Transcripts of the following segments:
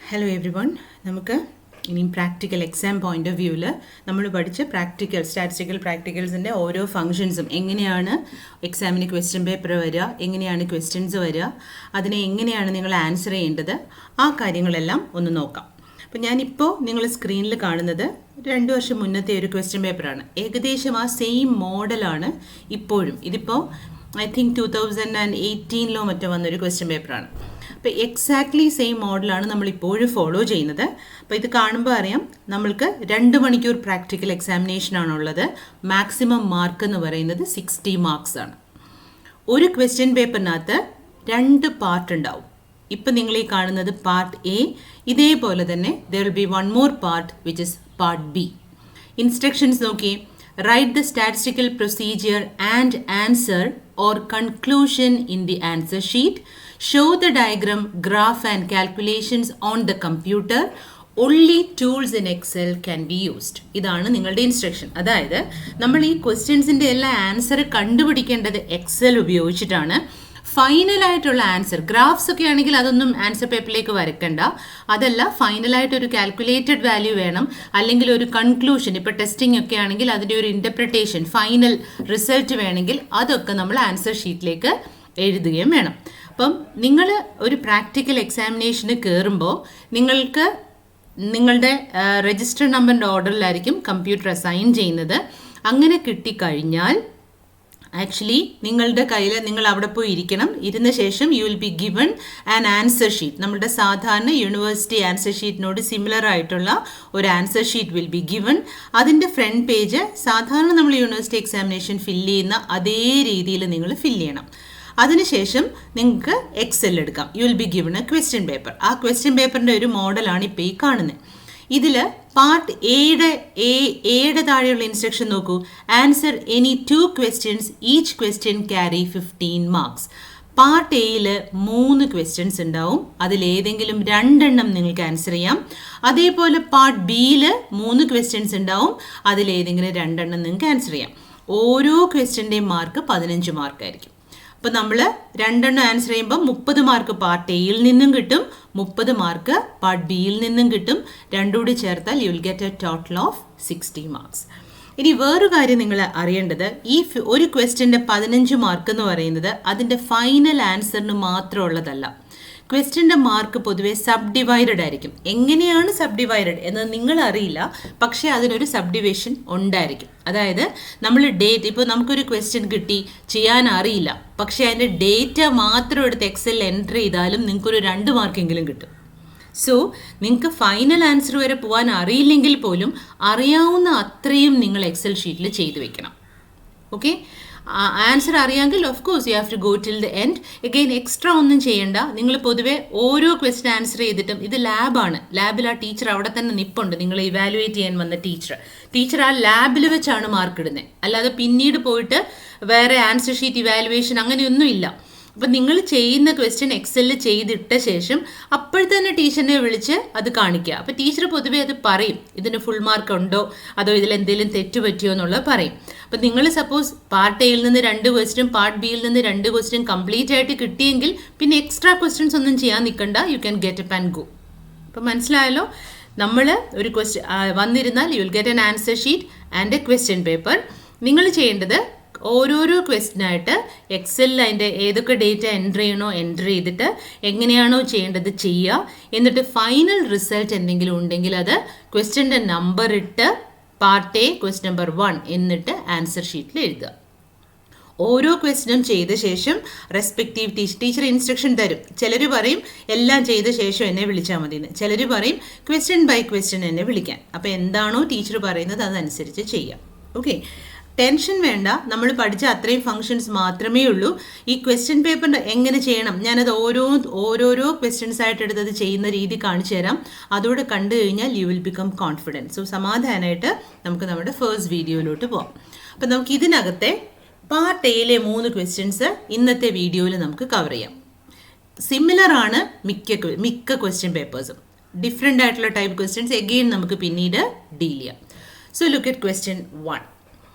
Hello every one. നമുക്ക് ഇനിയും practical exam point of വ്യൂവിൽ നമ്മൾ പഠിച്ച സ്റ്റാറ്റിസ്റ്റിക്കൽ പ്രാക്ടിക്കൽസിൻ്റെ ഓരോ ഫങ്ഷൻസും എങ്ങനെയാണ് എക്സാമിന് ക്വസ്റ്റ്യൻ പേപ്പർ വരിക, എങ്ങനെയാണ് ക്വസ്റ്റ്യൻസ് വരിക, അതിനെ എങ്ങനെയാണ് നിങ്ങൾ ആൻസർ ചെയ്യേണ്ടത്, ആ കാര്യങ്ങളെല്ലാം ഒന്ന് നോക്കാം. അപ്പോൾ ഞാനിപ്പോൾ നിങ്ങൾ സ്ക്രീനിൽ കാണുന്നത് 2 വർഷം മുന്നത്തെ ഒരു ക്വസ്റ്റ്യൻ പേപ്പറാണ്. ഏകദേശം ആ സെയിം മോഡലാണ് ഇപ്പോഴും. ഇതിപ്പോൾ ഐ തിങ്ക് 2018 മറ്റോ വന്നൊരു ക്വസ്റ്റ്യൻ പേപ്പറാണ്. അപ്പോൾ എക്സാക്ട്ലി സെയിം മോഡലാണ് നമ്മൾ ഇപ്പോഴും ഫോളോ ചെയ്യുന്നത്. അപ്പോൾ ഇത് കാണുമ്പോൾ അറിയാം, നമ്മൾക്ക് 2 മണിക്കൂർ പ്രാക്ടിക്കൽ എക്സാമിനേഷനാണുള്ളത്. മാക്സിമം മാർക്ക് എന്ന് പറയുന്നത് 60 മാർക്സ് ആണ്. ഒരു ക്വസ്റ്റ്യൻ പേപ്പറിനകത്ത് 2 പാർട്ട് ഉണ്ടാവും. ഇപ്പം നിങ്ങൾ ഈ കാണുന്നത് പാർട്ട് എ. ഇതേപോലെ തന്നെ there will be one more part which is part B. Instructions നോക്കിയേ. Write the statistical procedure and answer or conclusion in the answer sheet. Show the diagram, graph and calculations on the computer. Only tools in Excel can be used. ഇതാണ് നിങ്ങളുടെ instruction. അതായത് നമ്മൾ ഈ ക്വസ്റ്റ്യൻസിൻ്റെ എല്ലാ answer കണ്ടുപിടിക്കേണ്ടത് Excel ഉപയോഗിച്ചിട്ടാണ്. ഫൈനലായിട്ടുള്ള answer graphs ഒക്കെ ആണെങ്കിൽ അതൊന്നും ആൻസർ പേപ്പറിലേക്ക് വരയ്ക്കണ്ട. അതല്ല, ഫൈനലായിട്ടൊരു കാൽക്കുലേറ്റഡ് വാല്യൂ വേണം, അല്ലെങ്കിൽ ഒരു കൺക്ലൂഷൻ. ഇപ്പോൾ ടെസ്റ്റിംഗ് ഒക്കെ ആണെങ്കിൽ അതിൻ്റെ ഒരു ഇൻ്റർപ്രിട്ടേഷൻ, ഫൈനൽ റിസൾട്ട് വേണമെങ്കിൽ അതൊക്കെ നമ്മൾ ആൻസർ ഷീറ്റിലേക്ക് എഴുതുകയും വേണം. അപ്പം നിങ്ങൾ ഒരു പ്രാക്ടിക്കൽ എക്സാമിനേഷന് കയറുമ്പോൾ നിങ്ങൾക്ക് നിങ്ങളുടെ രജിസ്റ്റർ നമ്പറിൻ്റെ ഓർഡറിലായിരിക്കും കമ്പ്യൂട്ടർ അസൈൻ ചെയ്യുന്നത്. അങ്ങനെ കിട്ടിക്കഴിഞ്ഞാൽ ആക്ച്വലി നിങ്ങളുടെ കയ്യിൽ നിങ്ങൾ അവിടെ പോയി ഇരിക്കണം. ഇരുന്ന ശേഷം U will be given an answer sheet. നമ്മുടെ സാധാരണ യൂണിവേഴ്സിറ്റി ആൻസർ ഷീറ്റിനോട് സിമിലർ ആയിട്ടുള്ള ഒരു answer sheet will be given. അതിൻ്റെ ഫ്രണ്ട് പേജ് സാധാരണ നമ്മൾ യൂണിവേഴ്സിറ്റി എക്സാമിനേഷൻ ഫില്ല് ചെയ്യുന്ന അതേ രീതിയിൽ നിങ്ങൾ ഫില്ല് ചെയ്യണം. അതിനുശേഷം നിങ്ങൾക്ക് എക്സൽ എടുക്കാം. U will be given A question paper. ആ ക്വസ്റ്റ്യൻ പേപ്പറിൻ്റെ ഒരു മോഡലാണ് ഇപ്പോൾ ഈ കാണുന്നത്. ഇതിൽ പാർട്ട് എയുടെ താഴെയുള്ള ഇൻസ്ട്രക്ഷൻ നോക്കൂ. Answer any 2 questions, each question carry 15 marks. Part എയിൽ 3 ക്വസ്റ്റ്യൻസ് ഉണ്ടാവും. അതിലേതെങ്കിലും 2 നിങ്ങൾക്ക് ആൻസർ ചെയ്യാം. അതേപോലെ പാർട്ട് ബിയിൽ 3 ക്വസ്റ്റ്യൻസ് ഉണ്ടാവും. അതിലേതെങ്കിലും 2 നിങ്ങൾക്ക് ആൻസർ ചെയ്യാം. ഓരോ ക്വസ്റ്റ്യൻ്റെയും മാർക്ക് 15 മാർക്കായിരിക്കും. അപ്പോൾ നമ്മൾ 2 ആൻസർ ചെയ്യുമ്പോൾ 30 മാർക്ക് പാർട്ട് എയിൽ നിന്നും കിട്ടും, 30 മാർക്ക് പാർട്ട് ബിയിൽ നിന്നും കിട്ടും. രണ്ടും കൂടി ചേർത്താൽ U will get A total of 60 marks. ഇനി വേറൊരു കാര്യം നിങ്ങൾ അറിയേണ്ടത്, ഈ ഒരു ക്വസ്റ്റ്യൻ്റെ 15 മാർക്ക് എന്ന് പറയുന്നത് അതിൻ്റെ ഫൈനൽ ആൻസറിന് മാത്രമുള്ളതല്ല. ക്വസ്റ്റ്യൻ്റെ മാർക്ക് പൊതുവെ സബ് ഡിവൈഡഡ് ആയിരിക്കും. എങ്ങനെയാണ് സബ് ഡിവൈഡഡ് എന്നത് നിങ്ങൾ അറിയില്ല, പക്ഷേ അതിനൊരു സബ് ഡിവിഷൻ ഉണ്ടായിരിക്കും. അതായത് നമ്മൾ ഡേറ്റ്, ഇപ്പോൾ നമുക്കൊരു ക്വസ്റ്റ്യൻ കിട്ടി, ചെയ്യാൻ അറിയില്ല, പക്ഷേ അതിൻ്റെ ഡേറ്റ മാത്രം എടുത്ത് എക്സലിൽ എൻ്റർ ചെയ്താലും നിങ്ങൾക്കൊരു 2 മാർക്കെങ്കിലും കിട്ടും. സോ നിങ്ങൾക്ക് ഫൈനൽ ആൻസർ വരെ പോകാൻ അറിയില്ലെങ്കിൽ പോലും അറിയാവുന്ന അത്രയും നിങ്ങൾ എക്സൽ ഷീറ്റിൽ ചെയ്തു വെക്കണം. ഓക്കെ, ആൻസർ അറിയാമെങ്കിൽ of course you have to go till the end. Again extra ഒന്നും ചെയ്യേണ്ട. നിങ്ങൾ പൊതുവെ ഓരോ ക്വസ്റ്റ്യൻ ആൻസർ ചെയ്തിട്ടും, ഇത് ലാബാണ്, ലാബിൽ ആ ടീച്ചർ അവിടെ തന്നെ നിപ്പുണ്ട്, നിങ്ങൾ ഇവാലുവേറ്റ് ചെയ്യാൻ വന്ന ടീച്ചർ ആ ലാബിൽ വെച്ചാണ് മാർക്ക് ഇടുന്നത്. അല്ലാതെ പിന്നീട് പോയിട്ട് വേറെ ആൻസർ ഷീറ്റ് ഇവാലുവേഷൻ അങ്ങനെയൊന്നും ഇല്ല. അപ്പം നിങ്ങൾ ചെയ്യുന്ന ക്വസ്റ്റ്യൻ എക്സലിൽ ചെയ്തിട്ട ശേഷം അപ്പോഴത്തന്നെ ടീച്ചറിനെ വിളിച്ച് അത് കാണിക്കുക. അപ്പോൾ ടീച്ചർ പൊതുവേ അത് പറയും, ഇതിന് ഫുൾ മാർക്ക് ഉണ്ടോ അതോ ഇതിലെന്തെങ്കിലും തെറ്റ് പറ്റിയോ എന്നുള്ളത് പറയും. അപ്പം നിങ്ങൾ സപ്പോസ് പാർട്ട് എയിൽ നിന്ന് 2 ക്വസ്റ്റ്യൻ, പാർട്ട് ബിയിൽ നിന്ന് 2 ക്വസ്റ്റ്യൻ കംപ്ലീറ്റ് ആയിട്ട് കിട്ടിയെങ്കിൽ പിന്നെ എക്സ്ട്രാ ക്വസ്റ്റ്യൻസ് ഒന്നും ചെയ്യാൻ നിൽക്കണ്ട. You can get up and go. അപ്പം മനസ്സിലായല്ലോ? നമ്മൾ ഒരു ക്വസ്റ്റ്യൻ വന്നിരുന്നാൽ you will get an answer sheet and a question paper. നിങ്ങൾ ചെയ്യേണ്ടത് ഓരോരോ ക്വസ്റ്റ്യനായിട്ട് എക്സലിൽ അതിൻ്റെ ഏതൊക്കെ ഡേറ്റ എൻ്റർ ചെയ്യണോ എൻ്റർ ചെയ്തിട്ട് എങ്ങനെയാണോ ചെയ്യേണ്ടത് ചെയ്യുക. എന്നിട്ട് ഫൈനൽ റിസൾട്ട് എന്തെങ്കിലും ഉണ്ടെങ്കിൽ അത് ക്വസ്റ്റ്യൻ്റെ നമ്പർ ഇട്ട് പാർട്ട് എ ക്വസ്റ്റ്യൻ നമ്പർ 1 എന്നിട്ട് ആൻസർ ഷീറ്റിൽ എഴുതുക. ഓരോ ക്വസ്റ്റ്യനും ചെയ്ത ശേഷം റെസ്പെക്റ്റീവ് ടീച്ചർ ഇൻസ്ട്രക്ഷൻ തരും. ചിലർ പറയും എല്ലാം ചെയ്ത ശേഷം എന്നെ വിളിച്ചാൽ മതി എന്ന്, ചിലർ പറയും ക്വസ്റ്റ്യൻ ബൈ ക്വസ്റ്റ്യൻ എന്നെ വിളിക്കാൻ. അപ്പോൾ എന്താണോ ടീച്ചർ പറയുന്നത് അതനുസരിച്ച് ചെയ്യാം. ഓക്കെ, ടെൻഷൻ വേണ്ട. നമ്മൾ പഠിച്ച അത്രയും ഫങ്ഷൻസ് മാത്രമേ ഉള്ളൂ. ഈ ക്വസ്റ്റ്യൻ പേപ്പർ എങ്ങനെ ചെയ്യണം, ഞാനത് ഓരോരോ ക്വസ്റ്റ്യൻസ് ആയിട്ട് എടുത്തത് ചെയ്യുന്ന രീതി കാണിച്ചു തരാം. അതോടെ കണ്ടു കഴിഞ്ഞാൽ you will become confident. So സമാധാനമായിട്ട് നമുക്ക് നമ്മുടെ ഫസ്റ്റ് വീഡിയോയിലോട്ട് പോകാം. അപ്പം നമുക്ക് ഇതിനകത്തെ പാർട്ട് എയിലെ 3 ക്വസ്റ്റ്യൻസ് ഇന്നത്തെ വീഡിയോയിൽ നമുക്ക് കവർ ചെയ്യാം. സിമിലർ ആണ് മിക്ക ക്വസ്റ്റ്യൻ പേപ്പേഴ്സും. ഡിഫറെൻ്റ് ആയിട്ടുള്ള ടൈപ്പ് ക്വസ്റ്റ്യൻസ് എഗെയിൻ നമുക്ക് പിന്നീട് ഡീൽ ചെയ്യാം. So look at question 1.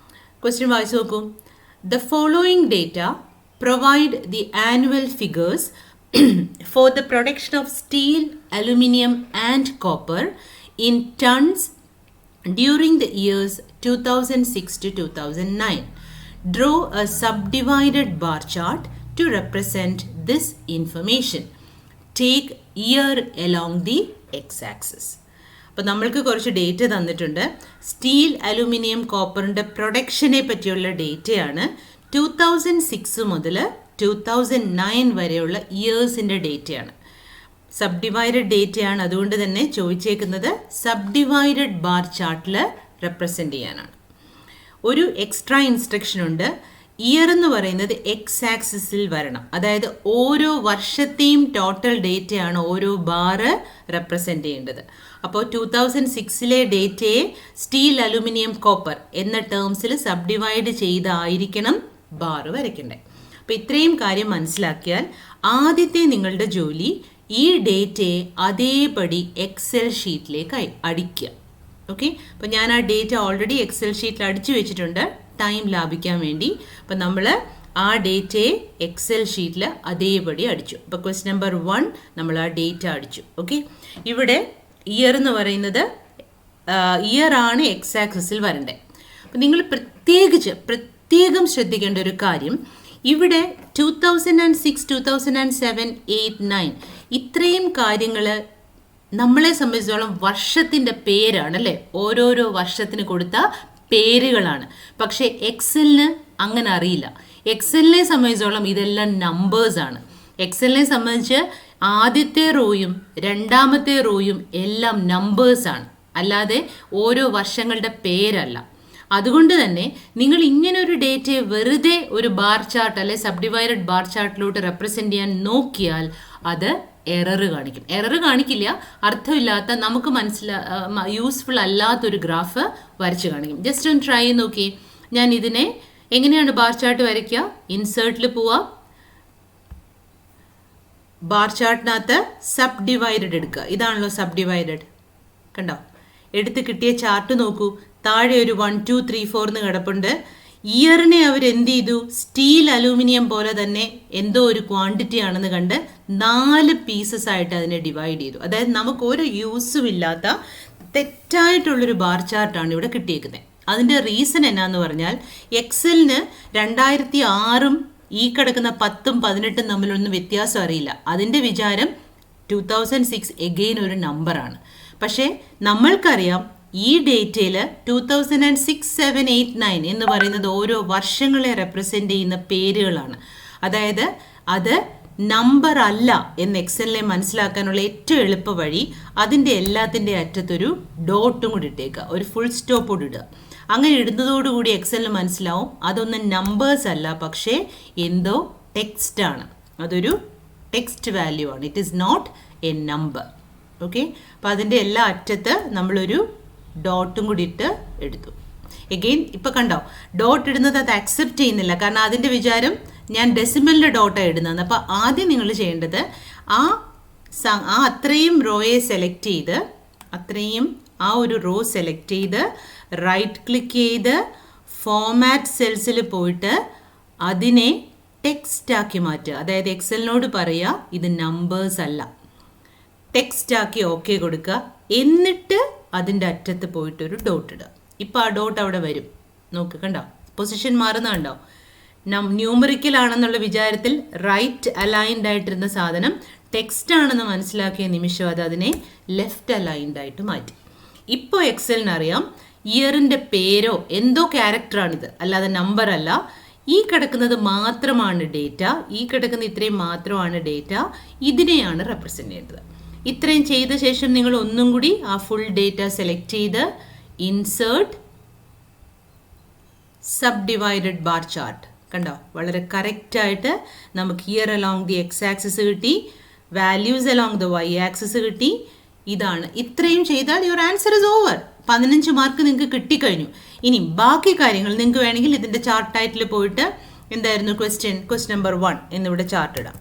Question വായിച്ചു നോക്കൂ. The following data provide the annual figures for the production of steel, aluminum and copper in tons during the years 2006 to 2009. Draw a subdivided bar chart to represent this information. Take year along the x-axis. അപ്പോൾ നമ്മൾക്ക് കുറച്ച് data തന്നിട്ടുണ്ട്. Steel, aluminium, കോപ്പറിൻ്റെ പ്രൊഡക്ഷനെ പറ്റിയുള്ള ഡേറ്റയാണ് 2006 മുതൽ 2009 വരെയുള്ള ഇയേഴ്സിൻ്റെ ഡേറ്റയാണ്. Subdivided ഡേറ്റയാണ്, അതുകൊണ്ട് തന്നെ ചോദിച്ചേക്കുന്നത് subdivided bar ചാർട്ടിൽ റെപ്രസെൻ്റ് ചെയ്യാനാണ്. ഒരു എക്സ്ട്രാ ഇൻസ്ട്രക്ഷൻ ഉണ്ട്. ഇയർ എന്ന് പറയുന്നത് എക്സ് ആക്സിസിൽ വരണം. അതായത് ഓരോ വർഷത്തെയും ടോട്ടൽ ഡേറ്റയാണ് ഓരോ ബാറ് റെപ്രസെൻ്റ് ചെയ്യേണ്ടത്. അപ്പോൾ 2006 ഡേറ്റയെ സ്റ്റീൽ, അലുമിനിയം, കോപ്പർ എന്ന ടേംസിൽ സബ്ഡിവൈഡ് ചെയ്തായിരിക്കണം ബാറ് വരയ്ക്കേണ്ടത്. അപ്പോൾ ഇത്രയും കാര്യം മനസ്സിലാക്കിയാൽ ആദ്യത്തെ നിങ്ങളുടെ ജോലി ഈ ഡേറ്റയെ അതേപടി എക്സൽ ഷീറ്റിലേക്ക് അടിക്കുക. ഓക്കെ, അപ്പോൾ ഞാൻ ആ ഡേറ്റ ഓൾറെഡി എക്സൽ ഷീറ്റിൽ അടിച്ചു വെച്ചിട്ടുണ്ട് ടൈം ലാഭിക്കാൻ വേണ്ടി. അപ്പം നമ്മൾ ആ ഡേറ്റയെ എക്സൽ ഷീറ്റിൽ അതേപടി അടിച്ചു. അപ്പോൾ ക്വസ്റ്റ്യൻ നമ്പർ 1 നമ്മൾ ആ ഡേറ്റ അടിച്ചു. ഓക്കെ, ഇവിടെ ഇയർ എന്ന് പറയുന്നത് ഇയർ ആണ് എക്സ് ആക്സിസിൽ വരണ്ടേ. അപ്പം നിങ്ങൾ പ്രത്യേകം ശ്രദ്ധിക്കേണ്ട ഒരു കാര്യം, ഇവിടെ 2006, 2007, 8, 9 ഇത്രയും കാര്യങ്ങൾ നമ്മളെ സംബന്ധിച്ചിടത്തോളം വർഷത്തിൻ്റെ പേരാണ് അല്ലേ, ഓരോരോ വർഷത്തിന് കൊടുത്ത പേരുകളാണ്. പക്ഷേ എക്സലിന് അങ്ങനെ അറിയില്ല. എക്സലിനെ സംബന്ധിച്ചോളം ഇതെല്ലാം നമ്പേഴ്സാണ്. എക്സലിനെ സംബന്ധിച്ച് ആദ്യത്തെ റോയും രണ്ടാമത്തെ റോയും എല്ലാം നമ്പേഴ്സാണ്, അല്ലാതെ ഓരോ വർഷങ്ങളുടെ പേരല്ല. അതുകൊണ്ട് തന്നെ നിങ്ങൾ ഇങ്ങനെ ഒരു ഡേറ്റയെ വെറുതെ ഒരു ബാർ ചാർട്ട് അല്ലെ സബ്ഡിവൈഡഡ് ബാർ ചാർട്ടിലോട്ട് റെപ്രസെൻ്റ് ചെയ്യാൻ നോക്കിയാൽ അത് എറർ കാണിക്കും. എറർ കാണിക്കില്ല, അർത്ഥമില്ലാത്ത നമുക്ക് യൂസ്ഫുൾ അല്ലാത്തൊരു ഗ്രാഫ് വരച്ച് കാണിക്കും. ജസ്റ്റ് ഒന്ന് ട്രൈ ചെയ്ത് നോക്കി. ഞാൻ ഇതിനെ എങ്ങനെയാണ് ബാർ ചാർട്ട് വരയ്ക്കുക? ഇൻസേർട്ടിൽ പോവുക, ബാർ ചാർട്ടിനകത്ത് സബ് ഡിവൈഡഡ് എടുക്കുക. ഇതാണല്ലോ സബ് ഡിവൈഡഡ്, കണ്ടോ? എടുത്ത് കിട്ടിയ ചാർട്ട് നോക്കൂ. താഴെ ഒരു 1, 2, 3, 4 എന്ന് കിടപ്പുണ്ട്. ഇയറിനെ അവർ എന്ത് ചെയ്തു? സ്റ്റീൽ, അലൂമിനിയം പോലെ തന്നെ എന്തോ ഒരു ക്വാണ്ടിറ്റി ആണെന്ന് കണ്ട് 4 പീസസ് ആയിട്ട് അതിനെ ഡിവൈഡ് ചെയ്തു. അതായത് നമുക്ക് ഒരു യൂസും ഇല്ലാത്ത തെറ്റായിട്ടുള്ളൊരു ബാർ ചാർട്ടാണ് ഇവിടെ കിട്ടിയേക്കുന്നത്. അതിൻ്റെ റീസൺ എന്നാന്ന് പറഞ്ഞാൽ എക്സലിന് 2006 ഈ കിടക്കുന്ന 10ഉം 18ഉം തമ്മിലൊന്നും വ്യത്യാസം അറിയില്ല. അതിൻ്റെ വിചാരം 2006 എഗെയിൻ ഒരു നമ്പറാണ്. പക്ഷേ നമ്മൾക്കറിയാം ഈ ഡേറ്റയിൽ 2006, 7, 8, 9 എന്ന് പറയുന്നത് ഓരോ വർഷങ്ങളെ റെപ്രസെൻ്റ് ചെയ്യുന്ന പേരുകളാണ്. അതായത് അത് നമ്പർ അല്ല എന്ന് എക്സലിനെ മനസ്സിലാക്കാനുള്ള ഏറ്റവും എളുപ്പ വഴി അതിൻ്റെ എല്ലാത്തിൻ്റെ അറ്റത്തൊരു ഡോട്ടും കൂടി ഇട്ടേക്കുക, ഒരു ഫുൾ സ്റ്റോപ്പ് കൂടി ഇടുക. അങ്ങനെ ഇടുന്നതോടുകൂടി എക്സലിന് മനസ്സിലാവും അതൊന്നും നമ്പേഴ്സ് അല്ല, പക്ഷേ എന്തോ ടെക്സ്റ്റ് ആണ്, അതൊരു ടെക്സ്റ്റ് വാല്യൂ ആണ്. It is not a number. Okay, അപ്പോൾ അതിൻ്റെ എല്ലാ അറ്റത്ത് നമ്മളൊരു ഡോട്ടും കൂടി ഇട്ട് എടുത്തു. എഗെയിൻ ഇപ്പോൾ കണ്ടോ, ഡോട്ട് ഇടുന്നത് അത് അക്സെപ്റ്റ് ചെയ്യുന്നില്ല. കാരണം അതിൻ്റെ വിചാരം ഞാൻ ഡെസിമലിൻ്റെ ഡോട്ടാണ് ഇടുന്നത്. അപ്പോൾ ആദ്യം നിങ്ങൾ ചെയ്യേണ്ടത് ആ അത്രയും റോയെ സെലക്ട് ചെയ്ത്, അത്രയും ആ ഒരു റോ സെലക്ട് ചെയ്ത് റൈറ്റ് ക്ലിക്ക് ചെയ്ത് ഫോമാറ്റ് സെൽസിൽ പോയിട്ട് അതിനെ ടെക്സ്റ്റ് ആക്കി മാറ്റുക. അതായത് എക്സലിനോട് പറയുക ഇത് നമ്പേഴ്സ് അല്ല, ടെക്സ്റ്റ് ആക്കി ഓക്കെ കൊടുക്കുക. എന്നിട്ട് അതിൻ്റെ അറ്റത്ത് പോയിട്ടൊരു ഡോട്ട് ഇടുക. ഇപ്പോൾ ആ ഡോട്ട് അവിടെ വരും. നോക്ക്, കണ്ടോ പൊസിഷൻ മാറുന്ന കണ്ടോ? ന്യൂമറിക്കൽ ആണെന്നുള്ള വിചാരത്തിൽ റൈറ്റ് അലൈൻഡ് ആയിട്ടിരുന്ന സാധനം ടെക്സ്റ്റ് ആണെന്ന് മനസ്സിലാക്കിയ നിമിഷം അത് അതിനെ ലെഫ്റ്റ് അലൈൻഡ് ആയിട്ട് മാറ്റി. ഇപ്പോൾ എക്സലിനറിയാം ഇയറിൻ്റെ പേരോ എന്തോ ക്യാരക്ടറാണിത്, അല്ലാതെ നമ്പർ അല്ല. ഈ കിടക്കുന്നത് മാത്രമാണ് ഡേറ്റ, ഈ കിടക്കുന്ന ഇത്രയും മാത്രമാണ് ഡേറ്റ. ഇതിനെയാണ് റെപ്രസെൻ്റ് ചെയ്തത്. ഇത്രയും ചെയ്ത ശേഷം നിങ്ങൾ ഒന്നും കൂടി ആ ഫുൾ ഡേറ്റ സെലക്ട് ചെയ്ത് insert subdivided bar chart, കണ്ടോ? വളരെ കറക്റ്റായിട്ട് നമുക്ക് year along the X axis കിട്ടി, values along the Y axis കിട്ടി. ഇതാണ്. ഇത്രയും ചെയ്താൽ your answer is over. 15 mark നിങ്ങൾക്ക് കിട്ടിക്കഴിഞ്ഞു. ഇനി ബാക്കി കാര്യങ്ങൾ നിങ്ങൾക്ക് വേണമെങ്കിൽ ഇതിൻ്റെ ചാർട്ട് ടൈറ്റിൽ പോയിട്ട് എന്തായിരുന്നു ക്വസ്റ്റ്യൻ നമ്പർ 1 എന്നിവിടെ ചാർട്ട് ഇടാം.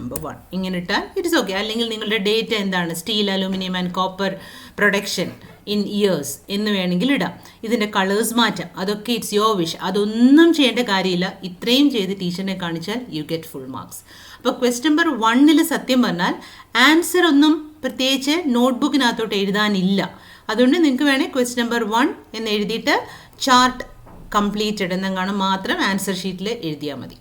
നമ്പർ 1 ഇങ്ങനെ ഇട്ടാൽ ഇറ്റ്സ് ഓക്കെ. അല്ലെങ്കിൽ നിങ്ങളുടെ ഡേറ്റ എന്താണ്, steel, aluminium and copper production in years എന്ന് വേണമെങ്കിൽ ഇടാം. ഇതിൻ്റെ കളേഴ്സ് മാറ്റാം. അതൊക്കെ ഇറ്റ്സ് യുവർ വിഷ്. അതൊന്നും ചെയ്യേണ്ട കാര്യമില്ല. ഇത്രയും ചെയ്ത് ടീച്ചറിനെ കാണിച്ചാൽ യു ഗെറ്റ് ഫുൾ മാർക്സ്. അപ്പോൾ ക്വസ്റ്റ്യൻ നമ്പർ 1 സത്യം പറഞ്ഞാൽ ആൻസർ ഒന്നും പ്രത്യേകിച്ച് നോട്ട്ബുക്കിനകത്തോട്ട് എഴുതാനില്ല. അതുകൊണ്ട് നിങ്ങൾക്ക് വേണമെങ്കിൽ ക്വസ്റ്റ്യൻ നമ്പർ 1 എന്ന് എഴുതിയിട്ട് ചാർട്ട് കംപ്ലീറ്റഡ് എന്നെങ്ങാനും മാത്രം ആൻസർ ഷീറ്റിൽ എഴുതിയാൽ മതി.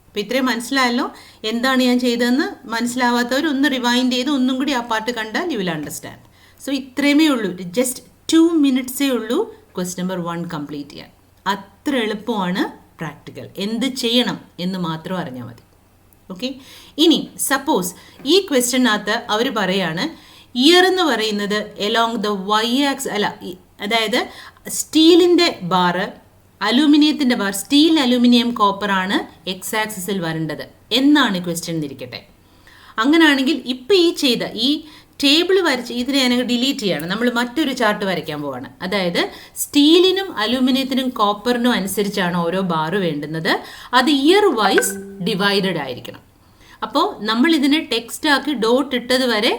അപ്പോൾ ഇത്രയും മനസ്സിലായല്ലോ എന്താണ് ഞാൻ ചെയ്തതെന്ന്. മനസ്സിലാവാത്തവർ ഒന്ന് റിവൈൻഡ് ചെയ്ത് ഒന്നും കൂടി ആ പാർട്ട് കണ്ടാൽ യു വിൽ അണ്ടർസ്റ്റാൻഡ്. സോ ഇത്രയുമേ ഉള്ളൂ. ജസ്റ്റ് 2 മിനിറ്റ്സേ ഉള്ളൂ ക്വസ്റ്റ്യൻ നമ്പർ 1 കംപ്ലീറ്റ് ചെയ്യാൻ. അത്ര എളുപ്പമാണ് പ്രാക്ടിക്കൽ. എന്ത് ചെയ്യണം എന്ന് മാത്രം അറിഞ്ഞാൽ മതി. ഓക്കെ. ഇനി സപ്പോസ് ഈ ക്വസ്റ്റ്യനകത്ത് അവർ പറയാണ് ഇയർ എന്ന് പറയുന്നത് എലോങ് ദ വൈ ആക്സ് അല്ല, അതായത് സ്റ്റീലിൻ്റെ ബാറ്, അലൂമിനിയത്തിൻ്റെ ബാർ, സ്റ്റീൽ, അലൂമിനിയം, കോപ്പറാണ് എക്സ് ആക്സിസിൽ വരേണ്ടത് എന്നാണ് ക്വസ്റ്റ്യൻ എന്നിരിക്കട്ടെ. അങ്ങനെയാണെങ്കിൽ ഇപ്പം ഈ ചെയ്ത ഈ ടേബിൾ വരച്ച് ഇതിനെ ഞാൻ ഡിലീറ്റ് ചെയ്യാണ്. നമ്മൾ മറ്റൊരു ചാർട്ട് വരയ്ക്കാൻ പോവാണ്. അതായത് സ്റ്റീലിനും അലൂമിനിയത്തിനും കോപ്പറിനും അനുസരിച്ചാണ് ഓരോ ബാറ് വേണ്ടുന്നത്. അത് ഇയർ വൈസ് ഡിവൈഡഡ് ആയിരിക്കണം. അപ്പോൾ നമ്മൾ ഇതിനെ ടെക്സ്റ്റ് ആക്കി ഡോട്ട് ഇട്ടത് വരെ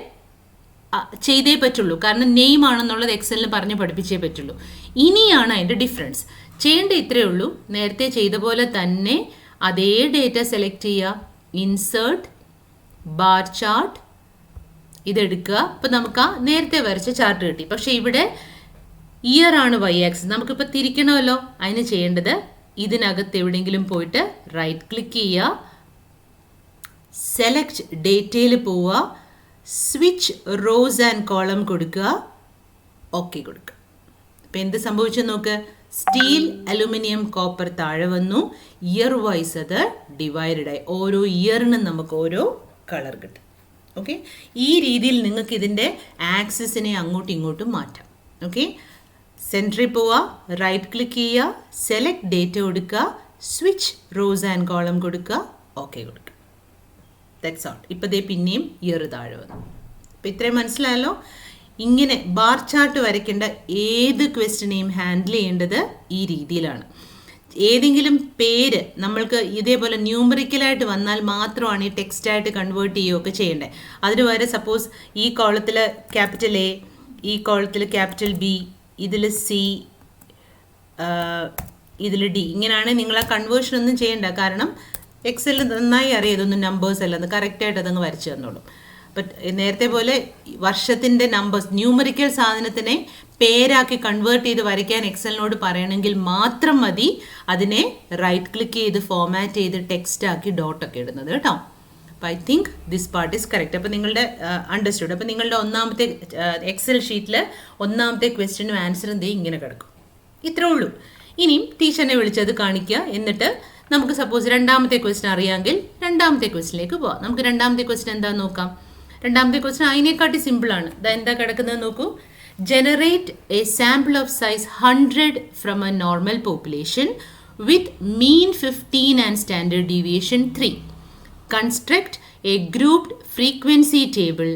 ചെയ്തേ പറ്റുള്ളൂ. കാരണം നെയിം ആണെന്നുള്ളത് എക്സലിന് പറഞ്ഞ് പഠിപ്പിച്ചേ പറ്റുള്ളൂ. ഇനിയാണ് അതിൻ്റെ ഡിഫറൻസ്. ചെയ്യേണ്ട ഇത്രയേ ഉള്ളൂ. നേരത്തെ ചെയ്ത പോലെ തന്നെ അതേ ഡേറ്റ സെലക്ട് ചെയ്യുക, ഇൻസേർട്ട്, ബാർ ചാർട്ട്, ഇതെടുക്കുക. അപ്പോൾ നമുക്ക് ആ നേരത്തെ വരച്ച ചാർട്ട് കിട്ടി. പക്ഷേ ഇവിടെ ഇയർ ആണ് വൈ ആക്സിസ്. നമുക്കിപ്പോൾ തിരിക്കണമല്ലോ. അതിന് ചെയ്യേണ്ടത് ഇതിനകത്ത് എവിടെയെങ്കിലും പോയിട്ട് റൈറ്റ് ക്ലിക്ക് ചെയ്യുക, സെലക്ട് ഡേറ്റയിൽ പോവുക, സ്വിച്ച് റോസ് ആൻഡ് കോളം കൊടുക്കുക, ഓക്കെ കൊടുക്കുക. അപ്പം എന്ത് സംഭവിച്ചു നോക്ക്. സ്റ്റീൽ, അലൂമിനിയം, കോപ്പർ താഴെ വന്നു. ഇയർ വൈസ് അത് ഡിവൈഡഡ് ആയി. ഓരോ ഇയറിനും നമുക്ക് ഓരോ കളർ കിട്ടും. ഓക്കെ. ഈ രീതിയിൽ നിങ്ങൾക്ക് ഇതിൻ്റെ ആക്സിസിനെ അങ്ങോട്ടും ഇങ്ങോട്ടും മാറ്റാം. ഓക്കെ. സെൻറ്ററിൽ പോവുക, റൈറ്റ് ക്ലിക്ക് ചെയ്യുക, സെലക്ട് ഡേറ്റ കൊടുക്കുക, സ്വിച്ച് റോസ് ആൻഡ് കോളം കൊടുക്കുക, ഓക്കെ കൊടുക്കുക. That's all. ഇപ്പോൾ ദേ പിന്നെയും ഇയർ താഴെ വന്നു. അപ്പോൾ ഇത്രയും മനസ്സിലായല്ലോ. ഇങ്ങനെ ബാർ ചാർട്ട് വരയ്ക്കേണ്ട ഏത് ക്വസ്റ്റ്യനെയും ഹാൻഡിൽ ചെയ്യേണ്ടത് ഈ രീതിയിലാണ്. ഏതെങ്കിലും പേര് നമ്മൾക്ക് ഇതേപോലെ ന്യൂമറിക്കലായിട്ട് വന്നാൽ മാത്രമാണ് ഈ ടെക്സ്റ്റായിട്ട് കൺവേർട്ട് ചെയ്യുകയൊക്കെ ചെയ്യേണ്ടത്. അതിന് പകരം സപ്പോസ് ഈ കോളത്തിൽ ക്യാപിറ്റൽ എ, ഈ കോളത്തിൽ ക്യാപിറ്റൽ ബി, ഇതിൽ സി, ഇതിൽ ഡി, ഇങ്ങനെയാണെങ്കിൽ നിങ്ങൾ ആ കൺവേർഷൻ ഒന്നും ചെയ്യേണ്ട. കാരണം എക്സലിൽ നന്നായി അറിയാം ഇതൊന്നും നമ്പേഴ്സ് അല്ല, അത് കറക്റ്റായിട്ട് അതങ്ങ് വരച്ച് തന്നോളും. ബട്ട് നേരത്തെ പോലെ വർഷത്തിൻ്റെ നമ്പേഴ്സ് ന്യൂമറിക്കൽ സാധനത്തിനെ പേരാക്കി കൺവേർട്ട് ചെയ്ത് വരയ്ക്കാൻ എക്സലിനോട് പറയണമെങ്കിൽ മാത്രം മതി അതിനെ റൈറ്റ് ക്ലിക്ക് ചെയ്ത് ഫോമാറ്റ് ചെയ്ത് ടെക്സ്റ്റ് ആക്കി ഡോട്ടൊക്കെ ഇടുന്നത് കേട്ടോ. അപ്പോൾ I think this part is correct. അപ്പോൾ നിങ്ങളുടെ അണ്ടർസ്റ്റുഡ്. അപ്പോൾ നിങ്ങളുടെ ഒന്നാമത്തെ എക്സൽ ഷീറ്റിൽ ഒന്നാമത്തെ ക്വസ്റ്റ്യനും ആൻസറും ദേ ഇങ്ങനെ കിടക്കും. ഇത്രേ ഉള്ളൂ. ഇനിയും ടീച്ചറിനെ വിളിച്ചത് കാണിക്കുക. എന്നിട്ട് നമുക്ക് സപ്പോസ് രണ്ടാമത്തെ ക്വസ്റ്റ്യൻ അറിയാമെങ്കിൽ രണ്ടാമത്തെ ക്വസ്റ്റ്യനിലേക്ക് പോവാം. നമുക്ക് രണ്ടാമത്തെ ക്വസ്റ്റ്യൻ എന്താണെന്ന് നോക്കാം. രണ്ടാമത്തെ ക്വസ്റ്റ്യൻ അതിനെക്കാട്ടി സിമ്പിളാണ്. എന്താ കിടക്കുന്നത് നോക്കൂ. Generate a sample of size 100 from A normal population with mean 15 and standard deviation 3. Construct A grouped frequency table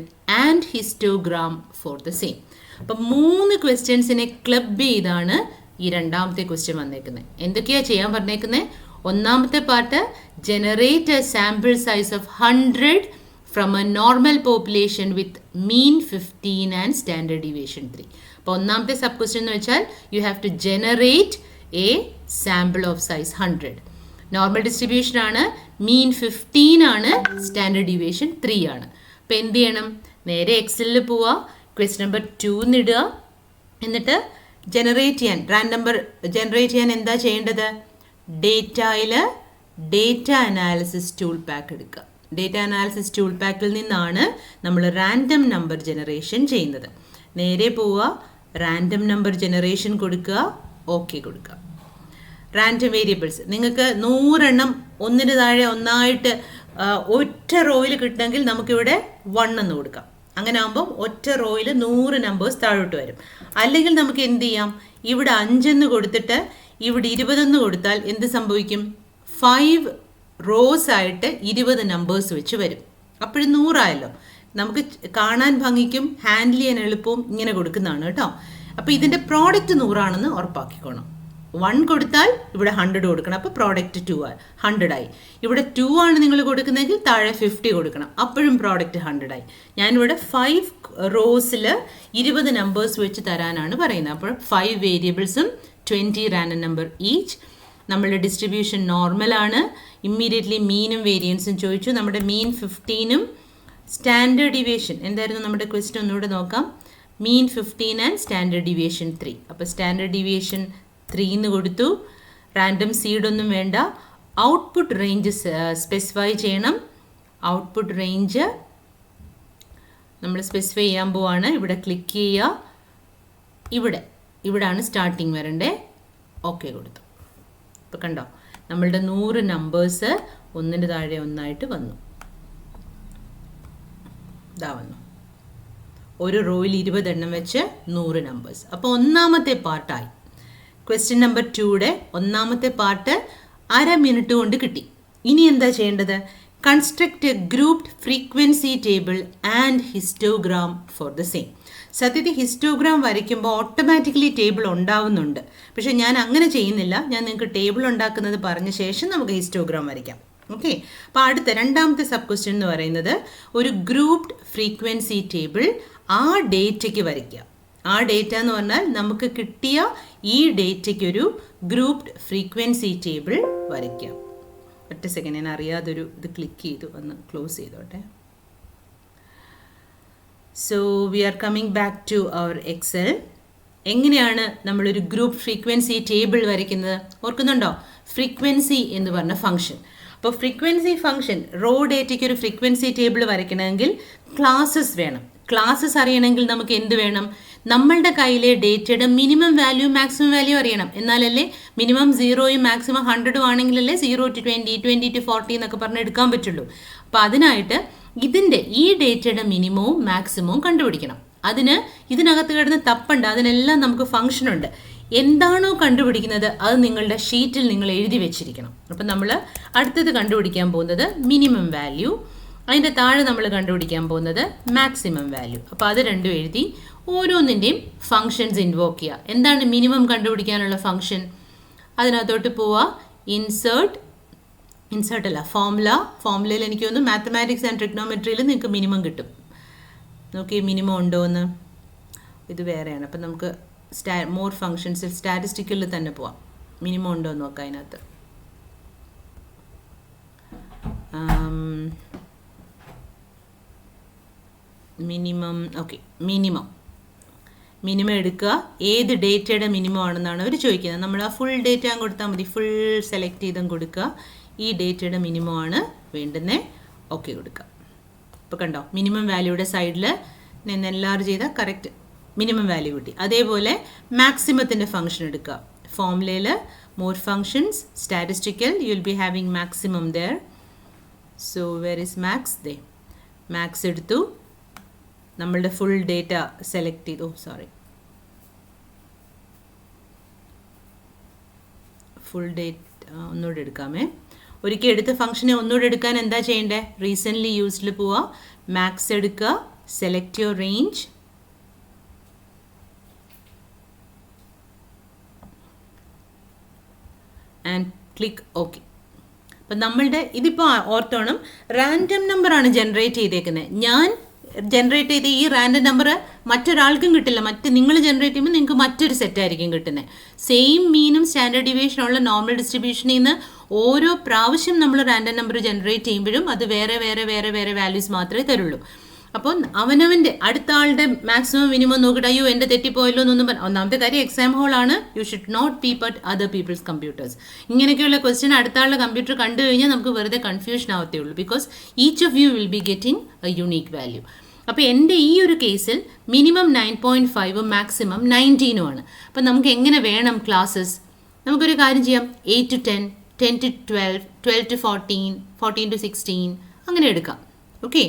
and histogram for the same. അപ്പം 3 ക്വസ്റ്റ്യൻസിനെ ക്ലബ് ചെയ്താണ് ഈ രണ്ടാമത്തെ ക്വസ്റ്റ്യൻ വന്നേക്കുന്നത്. എന്തൊക്കെയാണ് ചെയ്യാൻ പറഞ്ഞേക്കുന്നത്? ഒന്നാമത്തെ part generate a sample size of 100 from a normal population with mean 15 and standard deviation 3. അപ്പോൾ ഒന്നാമത്തെ സബ് ക്വസ്റ്റ്യൻ എന്ന് വെച്ചാൽ you have to generate a sample of size 100. Normal distribution ആണ്, മീൻ 15 ആണ്, സ്റ്റാൻഡേർഡ് ഡീവിയേഷൻ 3 ആണ്. അപ്പോൾ എന്ത് ചെയ്യണം? നേരെ എക്സലിൽ പോവുക, ക്വസ്റ്റ്യൻ നമ്പർ 2 ഇടുക. എന്നിട്ട് ജനറേറ്റ് ചെയ്യാൻ റാൻഡം നമ്പർ ജനറേറ്റ് ചെയ്യാൻ എന്താ ചെയ്യേണ്ടത്? ഡേറ്റയിൽ ഡേറ്റ അനാലിസിസ് ടൂൾ പാക്ക് എടുക്കുക. ഡേറ്റ അനാലിസിസ് ടൂൾ പാക്കിൽ നിന്നാണ് നമ്മൾ റാൻഡം നമ്പർ ജനറേഷൻ ചെയ്യുന്നത്. നേരെ പോവുക, റാൻഡം നമ്പർ ജനറേഷൻ കൊടുക്കുക, ഓക്കെ കൊടുക്കുക. റാൻഡം വേരിയബിൾസ് നിങ്ങൾക്ക് 100 ഒന്നിന് താഴെ ഒന്നായിട്ട് ഒറ്റ റോയിൽ കിട്ടണമെങ്കിൽ നമുക്കിവിടെ 1 എന്ന് കൊടുക്കാം. അങ്ങനെ ആകുമ്പോൾ ഒറ്റ റോയിൽ 100 നമ്പേഴ്സ് താഴോട്ട് വരും. അല്ലെങ്കിൽ നമുക്ക് എന്ത് ചെയ്യാം? ഇവിടെ 5 എന്ന് കൊടുത്തിട്ട് ഇവിടെ 20 എന്ന് കൊടുത്താൽ എന്ത് സംഭവിക്കും? 5 റോസ് ആയിട്ട് 20 നമ്പേഴ്സ് വെച്ച് വരും. അപ്പോഴും 100 ആയല്ലോ. നമുക്ക് കാണാൻ ഭംഗിക്കും ഹാൻഡിൽ ചെയ്യാൻ എളുപ്പവും ഇങ്ങനെ കൊടുക്കുന്നതാണ് കേട്ടോ. അപ്പോൾ ഇതിൻ്റെ പ്രോഡക്റ്റ് 100 ആണെന്ന് ഉറപ്പാക്കിക്കോണം. 1 കൊടുത്താൽ ഇവിടെ 100 കൊടുക്കണം. അപ്പോൾ പ്രോഡക്റ്റ് 100 ആയി. ഇവിടെ 2 ആണ് നിങ്ങൾ കൊടുക്കുന്നതെങ്കിൽ താഴെ 50 കൊടുക്കണം. അപ്പോഴും പ്രോഡക്റ്റ് 100 ആയി. ഞാനിവിടെ 5 റോസിൽ 20 നമ്പേഴ്സ് വെച്ച് തരാനാണ് പറയുന്നത്. അപ്പോൾ 5 വേരിയബിൾസും 20 റാൻഡം നമ്പർ ഈച്ച്. നമ്മളുടെ ഡിസ്ട്രിബ്യൂഷൻ നോർമലാണ്. ഇമ്മീഡിയറ്റ്ലി മീനും വേരിയൻസും ചോദിച്ചു. നമ്മുടെ മീൻ 15ഉം സ്റ്റാൻഡേർഡ് ഡീവിയേഷൻ എന്തായിരുന്നു നമ്മുടെ ക്വസ്റ്റ്യൻ ഒന്നുകൂടെ നോക്കാം. മീൻ 15 ആൻഡ് സ്റ്റാൻഡേർഡ് ഡീവിയേഷൻ 3. അപ്പോൾ സ്റ്റാൻഡേർഡ് ഡീവിയേഷൻ 3 എന്ന് കൊടുത്തു. റാൻഡം സീഡൊന്നും വേണ്ട. ഔട്ട്പുട്ട് റേഞ്ച് സ്പെസിഫൈ ചെയ്യണം. ഔട്ട്പുട്ട് റേഞ്ച് നമ്മൾ സ്പെസിഫൈ ചെയ്യാൻ പോവാണ്. ഇവിടെ ക്ലിക്ക് ചെയ്യുക. ഇവിടാണ് സ്റ്റാർട്ടിങ് വരണ്ടേ. ഓക്കെ കൊടുത്തു. ഇപ്പോൾ കണ്ടോ നമ്മളുടെ 100 നമ്പേഴ്സ് ഒന്നിന് താഴെ ഒന്നായിട്ട് വന്നു. ഇതാ വന്നു. ഒരു റോയിൽ 20 എണ്ണം വെച്ച് 100 നമ്പേഴ്സ്. അപ്പോൾ ഒന്നാമത്തെ പാർട്ടായി. ക്വസ്റ്റ്യൻ നമ്പർ 2യുടെ ഒന്നാമത്തെ പാർട്ട് 1/2 മിനിറ്റ് കൊണ്ട് കിട്ടി. ഇനി എന്താ ചെയ്യേണ്ടത്? Construct A grouped frequency table and histogram for the same. സത്യത്തിൽ ഹിസ്റ്റോഗ്രാം വരയ്ക്കുമ്പോൾ ഓട്ടോമാറ്റിക്കലി ടേബിൾ ഉണ്ടാവുന്നുണ്ട്. പക്ഷേ ഞാൻ അങ്ങനെ ചെയ്യുന്നില്ല. ഞാൻ നിങ്ങൾക്ക് ടേബിൾ ഉണ്ടാക്കുന്നത് പറഞ്ഞ ശേഷം നമുക്ക് ഹിസ്റ്റോഗ്രാം വരയ്ക്കാം. ഓക്കെ. അപ്പോൾ അടുത്ത രണ്ടാമത്തെ സബ് ക്വസ്റ്റ്യൻ എന്ന് പറയുന്നത് ഒരു ഗ്രൂപ്ഡ് ഫ്രീക്വൻസി ടേബിൾ ആ ഡേറ്റയ്ക്ക് വരയ്ക്കുക. ആ ഡേറ്റ എന്ന് പറഞ്ഞാൽ നമുക്ക് കിട്ടിയ ഈ ഡേറ്റയ്ക്ക് ഒരു ഗ്രൂപ്ഡ് ഫ്രീക്വൻസി ടേബിൾ വരയ്ക്കാം. ഒറ്റ സെക്കൻഡ്, ഞാൻ അറിയാതൊരു ഇത് ക്ലിക്ക് ചെയ്തു, ഒന്ന് ക്ലോസ് ചെയ്തോട്ടെ. So we are coming back to our Excel. എങ്ങനെയാണ് നമ്മളൊരു ഗ്രൂപ്പ് ഫ്രീക്വൻസി ടേബിൾ വരയ്ക്കുന്നത്? ഓർക്കുന്നുണ്ടോ? ഫ്രീക്വൻസി എന്ന് പറഞ്ഞ ഫംഗ്ഷൻ. അപ്പോൾ ഫ്രീക്വൻസി ഫംഗ്ഷൻ റോ ഡേറ്റയ്ക്ക് ഒരു ഫ്രീക്വൻസി ടേബിൾ വരയ്ക്കണമെങ്കിൽ ക്ലാസ്സസ് വേണം. ക്ലാസ്സസ് അറിയണമെങ്കിൽ നമുക്ക് എന്ത് വേണം? നമ്മളുടെ കയ്യിലെ ഡേറ്റയുടെ മിനിമം വാല്യൂ മാക്സിമം വാല്യൂ അറിയണം. എന്നാലല്ലേ മിനിമം 0യും മാക്സിമം 100 ആണെങ്കിലല്ലേ 0 to 20, 20 to 40 എന്നൊക്കെ പറഞ്ഞ് എടുക്കാൻ പറ്റുള്ളൂ. അപ്പോൾ അതിനായിട്ട് ഈ ഡേറ്റയുടെ മിനിമവും മാക്സിമവും കണ്ടുപിടിക്കണം. ഇതിനകത്ത് കിടന്ന് തപ്പുണ്ട്. അതിനെല്ലാം നമുക്ക് ഫംഗ്ഷൻ ഉണ്ട്. എന്താണോ കണ്ടുപിടിക്കുന്നത് അത് നിങ്ങളുടെ ഷീറ്റിൽ നിങ്ങൾ എഴുതി വെച്ചിരിക്കണം. അപ്പം നമ്മൾ അടുത്തത് കണ്ടുപിടിക്കാൻ പോകുന്നത് മിനിമം വാല്യൂ. അതിൻ്റെ താഴെ നമ്മൾ കണ്ടുപിടിക്കാൻ പോകുന്നത് മാക്സിമം വാല്യൂ. അപ്പോൾ അത് രണ്ടും എഴുതി ഓരോന്നിൻ്റെയും ഫങ്ഷൻസ് ഇൻവോക്ക് ചെയ്യുക. എന്താണ് മിനിമം കണ്ടുപിടിക്കാനുള്ള ഫങ്ഷൻ? അതിനകത്തോട്ട് പോവുക. ഇൻസേർട്ട് ഫോർമുലയിൽ എനിക്ക് തോന്നുന്നു മാത്തമാറ്റിക്സ് ആൻഡ് ട്രിഗ്നോമെട്രിയിൽ നിങ്ങൾക്ക് മിനിമം കിട്ടും. നോക്കി മിനിമം ഉണ്ടോ എന്ന്. ഇത് വേറെയാണ്. അപ്പം നമുക്ക് മോർ ഫങ്ഷൻസിൽ സ്റ്റാറ്റിസ്റ്റിക്കലിൽ തന്നെ പോവാം. മിനിമം ഉണ്ടോ എന്ന് നോക്കാം. അതിനകത്ത് മിനിമം. ഓക്കെ, മിനിമം എടുക്കുക. ഏത് ഡേറ്റയുടെ മിനിമം ആണെന്നാണ് അവർ ചോദിക്കുന്നത്. നമ്മൾ ആ ഫുൾ ഡേറ്റ കൊടുത്താൽ മതി. ഫുൾ സെലക്ട് ചെയ്തും കൊടുക്കുക. ഈ ഡേറ്റയുടെ മിനിമം ആണ് വേണ്ടുന്നത്. ഓക്കെ കൊടുക്കുക. ഇപ്പോൾ കണ്ടോ മിനിമം വാല്യൂയുടെ സൈഡിൽ നിന്ന് എൻലാർജ് ചെയ്താൽ കറക്റ്റ് മിനിമം വാല്യൂ കിട്ടി. അതേപോലെ മാക്സിമത്തിൻ്റെ ഫംഗ്ഷൻ എടുക്കുക. ഫോർമുലയിൽ more functions, statistical, you will be having maximum there. So where is max? ദേ മാക്സ് എടുത്തു. നമ്മളുടെ ഫുൾ ഡേറ്റ സെലക്ട് ചെയ്തു. ഫുൾ ഡേറ്റ ഒന്നുകൂടെ എടുക്കാമേ. ഒരിക്കൽ എടുത്ത ഫംഗ്ഷനെ ഒന്നുകൂടെ എടുക്കാൻ എന്താ ചെയ്യേണ്ടത്? റീസെൻ്റ്ലി യൂസ്ഡിൽ പോവുക. മാക്സ് എടുക്കുക. Select your range. And click okay. അപ്പം നമ്മളുടെ ഇതിപ്പോൾ ഓർത്തോണം, റാൻഡം നമ്പറാണ് ജനറേറ്റ് ചെയ്തേക്കുന്നത്. ഞാൻ ജനറേറ്റ് ചെയ്ത ഈ റാൻഡം നമ്പർ മറ്റൊരാൾക്കും കിട്ടില്ല. നിങ്ങൾ ജനറേറ്റ് ചെയ്യുമ്പോൾ നിങ്ങൾക്ക് മറ്റൊരു സെറ്റായിരിക്കും കിട്ടുന്നത്. സെയിം മീനും സ്റ്റാൻഡേർഡ് ഡീവിയേഷനുള്ള നോർമൽ ഡിസ്ട്രിബ്യൂഷനിൽ നിന്ന് ഓരോ പ്രാവശ്യം നമ്മൾ റാൻഡം നമ്പർ ജനറേറ്റ് ചെയ്യുമ്പോഴും അത് വേറെ വാല്യൂസ് മാത്രമേ തരുള്ളൂ. അപ്പോൾ അവനവൻ്റെ അടുത്ത ആളുടെ മാക്സിമം മിനിമം നോക്കിയിട്ട് അയ്യോ എൻ്റെ തെറ്റിപ്പോയല്ലോ എന്നൊന്നും ഒന്നാമത്തെ കാര്യം എക്സാം ഹോളാണ്. You should not peep at other peoples computers. ഇങ്ങനെയൊക്കെയുള്ള ക്വസ്റ്റ്യൻ അടുത്ത ആളുടെ കമ്പ്യൂട്ടർ കണ്ടു കഴിഞ്ഞാൽ നമുക്ക് വെറുതെ കൺഫ്യൂഷൻ ആവത്തേ ഉള്ളൂ. Because each of U will be getting A unique value. അപ്പോൾ എൻ്റെ ഈ ഒരു കേസിൽ മിനിമം 9.5 മാക്സിമം 19 ആണ്. അപ്പം നമുക്ക് എങ്ങനെ വേണം ക്ലാസ്സസ്? നമുക്കൊരു കാര്യം ചെയ്യാം. 8 to 10, 10 to 12, 12 to 14, 14 to 16 അങ്ങനെ എടുക്കാം. ഓക്കെ.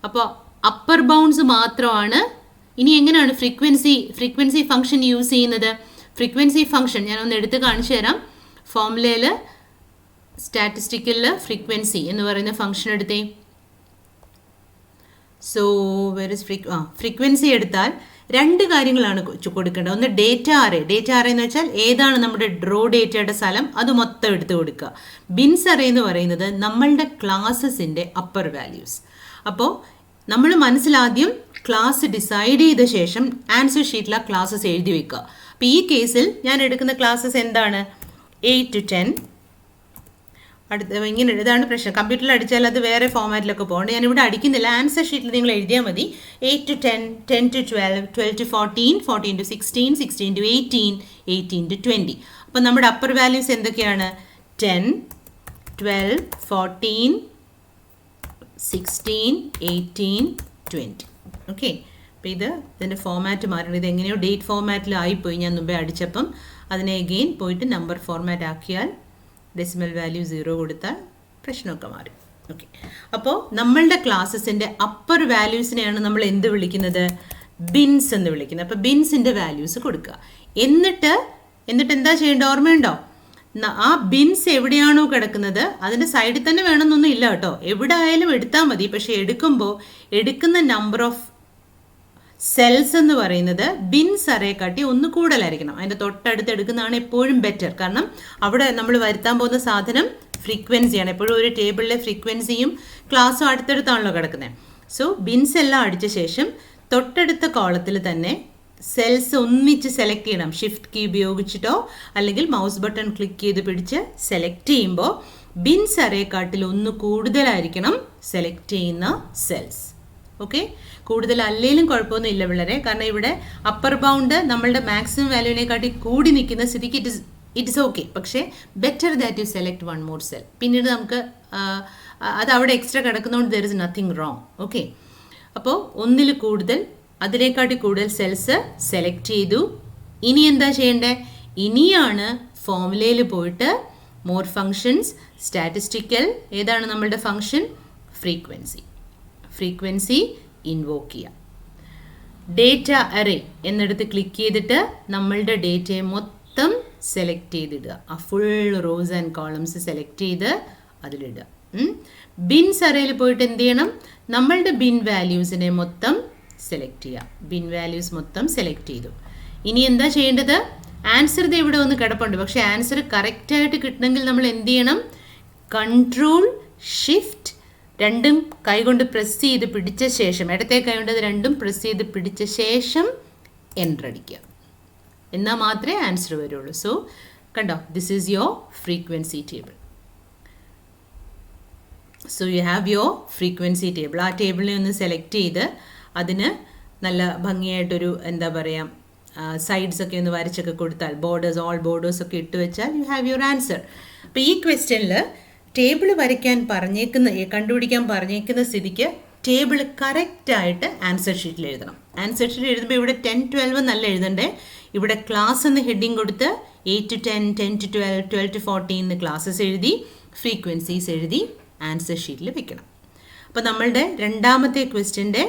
അപ്പോൾ അപ്പർ ബൗണ്ട്സ് മാത്രമാണ്. ഇനി എങ്ങനെയാണ് ഫ്രീക്വൻസി ഫംഗ്ഷൻ യൂസ് ചെയ്യുന്നത്? ഫ്രീക്വൻസി ഫംഗ്ഷൻ ഞാനൊന്ന് എടുത്ത് കാണിച്ചു തരാം. ഫോർമുലയിൽ സ്റ്റാറ്റിസ്റ്റിക്കലിൽ ഫ്രീക്വൻസി എന്ന് പറയുന്ന ഫംഗ്ഷൻ എടുത്തേ. സോ ഫ്രീക്വൻസി എടുത്താൽ രണ്ട് കാര്യങ്ങളാണ് കൊടുക്കേണ്ടത്. ഒന്ന് ഡേറ്റ അറേ. ഡേറ്റ അറേ എന്ന് വെച്ചാൽ ഏതാണ് നമ്മുടെ ഡ്രോ ഡേറ്റയുടെ സ്ഥലം അത് മൊത്തം എടുത്ത് കൊടുക്കുക. ബിൻസ് അറേ എന്ന് പറയുന്നത് നമ്മളുടെ ക്ലാസ്സസിൻ്റെ അപ്പർ വാല്യൂസ്. അപ്പോൾ നമ്മൾ മനസ്സിലാദ്യം ക്ലാസ് ഡിസൈഡ് ചെയ്ത ശേഷം ആൻസർ ഷീറ്റിൽ ആ ക്ലാസ്സസ് എഴുതി വെക്കുക. അപ്പോൾ ഈ കേസിൽ ഞാൻ എടുക്കുന്ന ക്ലാസ്സസ് എന്താണ്? 8 to 10. ഇങ്ങനെ ഇതാണ് പ്രശ്നം. കമ്പ്യൂട്ടറിൽ അടിച്ചാൽ അത് വേറെ ഫോമാറ്റിലൊക്കെ പോകണം. ഞാനിവിടെ അടിക്കുന്നില്ല. ആൻസർ ഷീറ്റിൽ നിങ്ങൾ എഴുതിയാൽ മതി. 8 to 10, 10 to 12, 12 to 14, 14 to 16, 16 to 18, 18 to 20. അപ്പോൾ നമ്മുടെ അപ്പർ വാല്യൂസ് എന്തൊക്കെയാണ്? 10, 12, 14, 16, 18, 20. ഓക്കെ. അപ്പോൾ ഇതിൻ്റെ ഫോമാറ്റ് മാറണം. ഇത് എങ്ങനെയോ ഡേറ്റ് ഫോമാറ്റിലായിപ്പോയി ഞാൻ മുമ്പേ അടിച്ചപ്പം. അതിനെ എഗെയിൻ പോയിട്ട് നമ്പർ ഫോർമാറ്റ് ആക്കിയാൽ ഡെസിമൽ വാല്യൂ 0 കൊടുത്താൽ പ്രശ്നമൊക്കെ മാറി. ഓക്കെ. അപ്പോൾ നമ്മളുടെ ക്ലാസ്സസിൻ്റെ അപ്പർ വാല്യൂസിനെയാണ് നമ്മൾ എന്ത് വിളിക്കുന്നത്? ബിൻസ് എന്ന് വിളിക്കുന്നത്. അപ്പോൾ ബിൻസിൻ്റെ വാല്യൂസ് കൊടുക്കുക. എന്നിട്ട് എന്താ ചെയ്യേണ്ടത്? ഓർമ്മയുണ്ടോ? ആ ബിൻസ് എവിടെയാണോ കിടക്കുന്നത് അതിൻ്റെ സൈഡിൽ തന്നെ വേണമെന്നൊന്നും ഇല്ല കേട്ടോ. എവിടെ ആയാലും എടുത്താൽ മതി. പക്ഷേ എടുക്കുന്ന നമ്പർ ഓഫ് സെൽസ് എന്ന് പറയുന്നത് ബിൻസ് അറേക്കാട്ടി ഒന്ന് കൂടുതലായിരിക്കണം. അതിൻ്റെ തൊട്ടടുത്ത് എടുക്കുന്നതാണ് എപ്പോഴും ബെറ്റർ. കാരണം അവിടെ നമ്മൾ വരുത്താൻ പോകുന്ന സാധനം ഫ്രീക്വൻസിയാണ്. എപ്പോഴും ഒരു ടേബിളിലെ ഫ്രീക്വൻസിയും ക്ലാസ്സും അടുത്തടുത്താണല്ലോ കിടക്കുന്നത്. സോ ബിൻസ് എല്ലാം അടിച്ച ശേഷം തൊട്ടടുത്ത കോളത്തിൽ തന്നെ സെൽസ് ഒന്നിച്ച് സെലക്ട് ചെയ്യണം. ഷിഫ്റ്റ് കീ ഉപയോഗിച്ചിട്ടോ അല്ലെങ്കിൽ മൗസ് ബട്ടൺ ക്ലിക്ക് ചെയ്ത് പിടിച്ച് സെലക്ട് ചെയ്യുമ്പോൾ ബിൻസ് അറേക്കാട്ടിൽ ഒന്ന് കൂടുതലായിരിക്കണം സെലക്ട് ചെയ്യുന്ന സെൽസ്. ഓക്കെ. കൂടുതൽ അല്ലെങ്കിലും കുഴപ്പമൊന്നും ഇല്ല പിള്ളേരെ. കാരണം ഇവിടെ അപ്പർ ബൗണ്ട് നമ്മളുടെ മാക്സിമം വാല്യൂവിനെക്കാട്ടി കൂടി നിൽക്കുന്ന സ്ഥിതിക്ക് ഇറ്റ് ഇസ് ഓക്കെ. പക്ഷേ better that you select one more cell. പിന്നീട് നമുക്ക് അത് അവിടെ എക്സ്ട്രാ കിടക്കുന്നതുകൊണ്ട് there is nothing wrong. Okay. അപ്പോൾ ഒന്നിൽ കൂടുതൽ അതിനേക്കാട്ടി കൂടുതൽ സെൽസ് സെലക്ട് ചെയ്തു. ഇനി എന്താ ചെയ്യേണ്ടത്? ഇനിയാണ് ഫോർമുലയിൽ പോയിട്ട് മോർ ഫങ്ഷൻസ്, സ്റ്റാറ്റിസ്റ്റിക്കൽ, ഏതാണ് നമ്മളുടെ ഫങ്ഷൻ? ഫ്രീക്വൻസി ഇൻവോക്ക് ചെയ്യുക. ഡേറ്റ അറേ എന്നിടത്ത് ക്ലിക്ക് ചെയ്തിട്ട് നമ്മളുടെ ഡേറ്റയെ മൊത്തം സെലക്ട് ചെയ്തിടുക. ആ full rose and columns select ചെയ്ത് അതിലിടുക. ബിൻസ് അറേയിൽ പോയിട്ട് എന്ത് ചെയ്യണം? നമ്മളുടെ ബിൻ വാല്യൂസിനെ മൊത്തം സെലക്ട് ചെയ്യുക. ബിൻ വാല്യൂസ് മൊത്തം സെലക്ട് ചെയ്തു. ഇനി എന്താ ചെയ്യേണ്ടത്? ആൻസർ ഇത് ഇവിടെ ഒന്ന് കിടപ്പുണ്ട്. പക്ഷേ ആൻസർ കറക്റ്റായിട്ട് കിട്ടണമെങ്കിൽ നമ്മൾ എന്ത് ചെയ്യണം? കൺട്രോൾ ഷിഫ്റ്റ് രണ്ടും കൈകൊണ്ട് പ്രസ് ചെയ്ത് പിടിച്ച ശേഷം, ഇടത്തെ കൈകൊണ്ട് അത് രണ്ടും പ്രസ് ചെയ്ത് പിടിച്ച ശേഷം എൻ്റർ അടിക്കുക. എന്നാൽ മാത്രമേ ആൻസർ വരുള്ളൂ. സോ കണ്ടോ, this is your frequency table. So you have your frequency table. ആ ടേബിളിനെ ഒന്ന് സെലക്ട് ചെയ്ത് അതിന് നല്ല ഭംഗിയായിട്ടൊരു എന്താ പറയുക സൈഡ്സ് ഒക്കെ ഒന്ന് വരച്ചൊക്കെ കൊടുത്താൽ, ബോർഡേഴ്സ്, ഓൾ ബോർഡേഴ്സ് ഒക്കെ ഇട്ട് വെച്ചാൽ യു ഹാവ് യുവർ ആൻസർ. അപ്പോൾ ഈ ക്വസ്റ്റ്യനിൽ ടേബിൾ വരയ്ക്കാൻ കണ്ടുപിടിക്കാൻ പറഞ്ഞേക്കുന്ന സ്ഥിതിക്ക് ടേബിൾ കറക്റ്റായിട്ട് ആൻസർ ഷീറ്റിൽ എഴുതണം. ആൻസർ ഷീറ്റിൽ എഴുതുമ്പോൾ ഇവിടെ 10, 12 എന്നല്ല എഴുതണ്ടേ. ഇവിടെ ക്ലാസ് എന്ന് ഹെഡിങ് കൊടുത്ത് 8 to 10, 10 to 12, 12 to 14 എന്ന് ക്ലാസ്സസ് എഴുതി ഫ്രീക്വൻസീസ് എഴുതി ആൻസർ ഷീറ്റിൽ വെക്കണം. അപ്പോൾ നമ്മളുടെ രണ്ടാമത്തെ ക്വസ്റ്റ്യൻ്റെ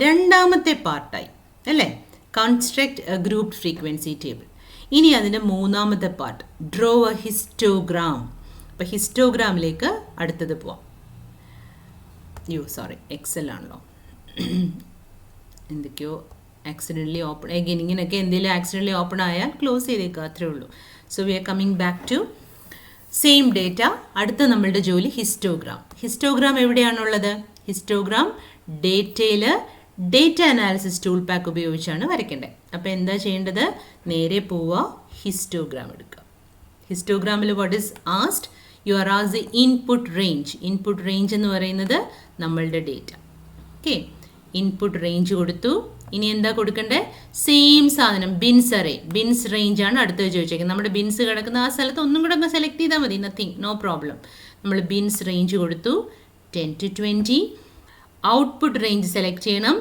രണ്ടാമത്തെ പാർട്ടായി അല്ലേ? Construct A group frequency table. ഇനി അതിൻ്റെ മൂന്നാമത്തെ പാർട്ട്, ഡ്രോ എ ഹിസ്റ്റോഗ്രാം. അപ്പോൾ ഹിസ്റ്റോഗ്രാമിലേക്ക് അടുത്തത് പോവാം. എക്സൽ ആണല്ലോ, എന്തൊക്കെയോ ആക്സിഡൻ്റലി ഓപ്പൺ ഇങ്ങനെയൊക്കെ എന്തെങ്കിലും ആക്സിഡൻ്റലി ഓപ്പൺ ആയാൽ ക്ലോസ് ചെയ്തേക്കുക, അത്രേ ഉള്ളൂ. So we are coming back to same data. അടുത്ത നമ്മളുടെ ജോലി ഹിസ്റ്റോഗ്രാം. ഹിസ്റ്റോഗ്രാം എവിടെയാണുള്ളത്? ഹിസ്റ്റോഗ്രാം ഡേറ്റയിൽ ഡേറ്റ അനാലിസിസ് ടൂൾ പാക്ക് ഉപയോഗിച്ചാണ് വരയ്ക്കേണ്ടത്. അപ്പോൾ എന്താ ചെയ്യേണ്ടത്? നേരെ പോവുക, ഹിസ്റ്റോഗ്രാം എടുക്കുക. ഹിസ്റ്റോഗ്രാമിൽ what is asked? You are asked the input range. Input range എന്ന് പറയുന്നത് നമ്മളുടെ ഡേറ്റ. ഓക്കെ, ഇൻപുട്ട് റേഞ്ച് കൊടുത്തു. ഇനി എന്താ കൊടുക്കണ്ടേ? സെയിം സാധനം, ബിൻസ് അറേ, ബിൻസ് റേഞ്ചാണ് അടുത്തത് ചോദിച്ചേക്കുന്നത്. നമ്മുടെ ബിൻസ് കിടക്കുന്ന ആ സ്ഥലത്ത് ഒന്നും കൂടെ ഒന്ന് സെലക്ട് ചെയ്താൽ മതി, നത്തിങ്, നോ പ്രോബ്ലം. നമ്മൾ ബിൻസ് റേഞ്ച് കൊടുത്തു 10 to 20. ഔട്ട്പുട്ട് റേഞ്ച് സെലക്ട് ചെയ്യണം.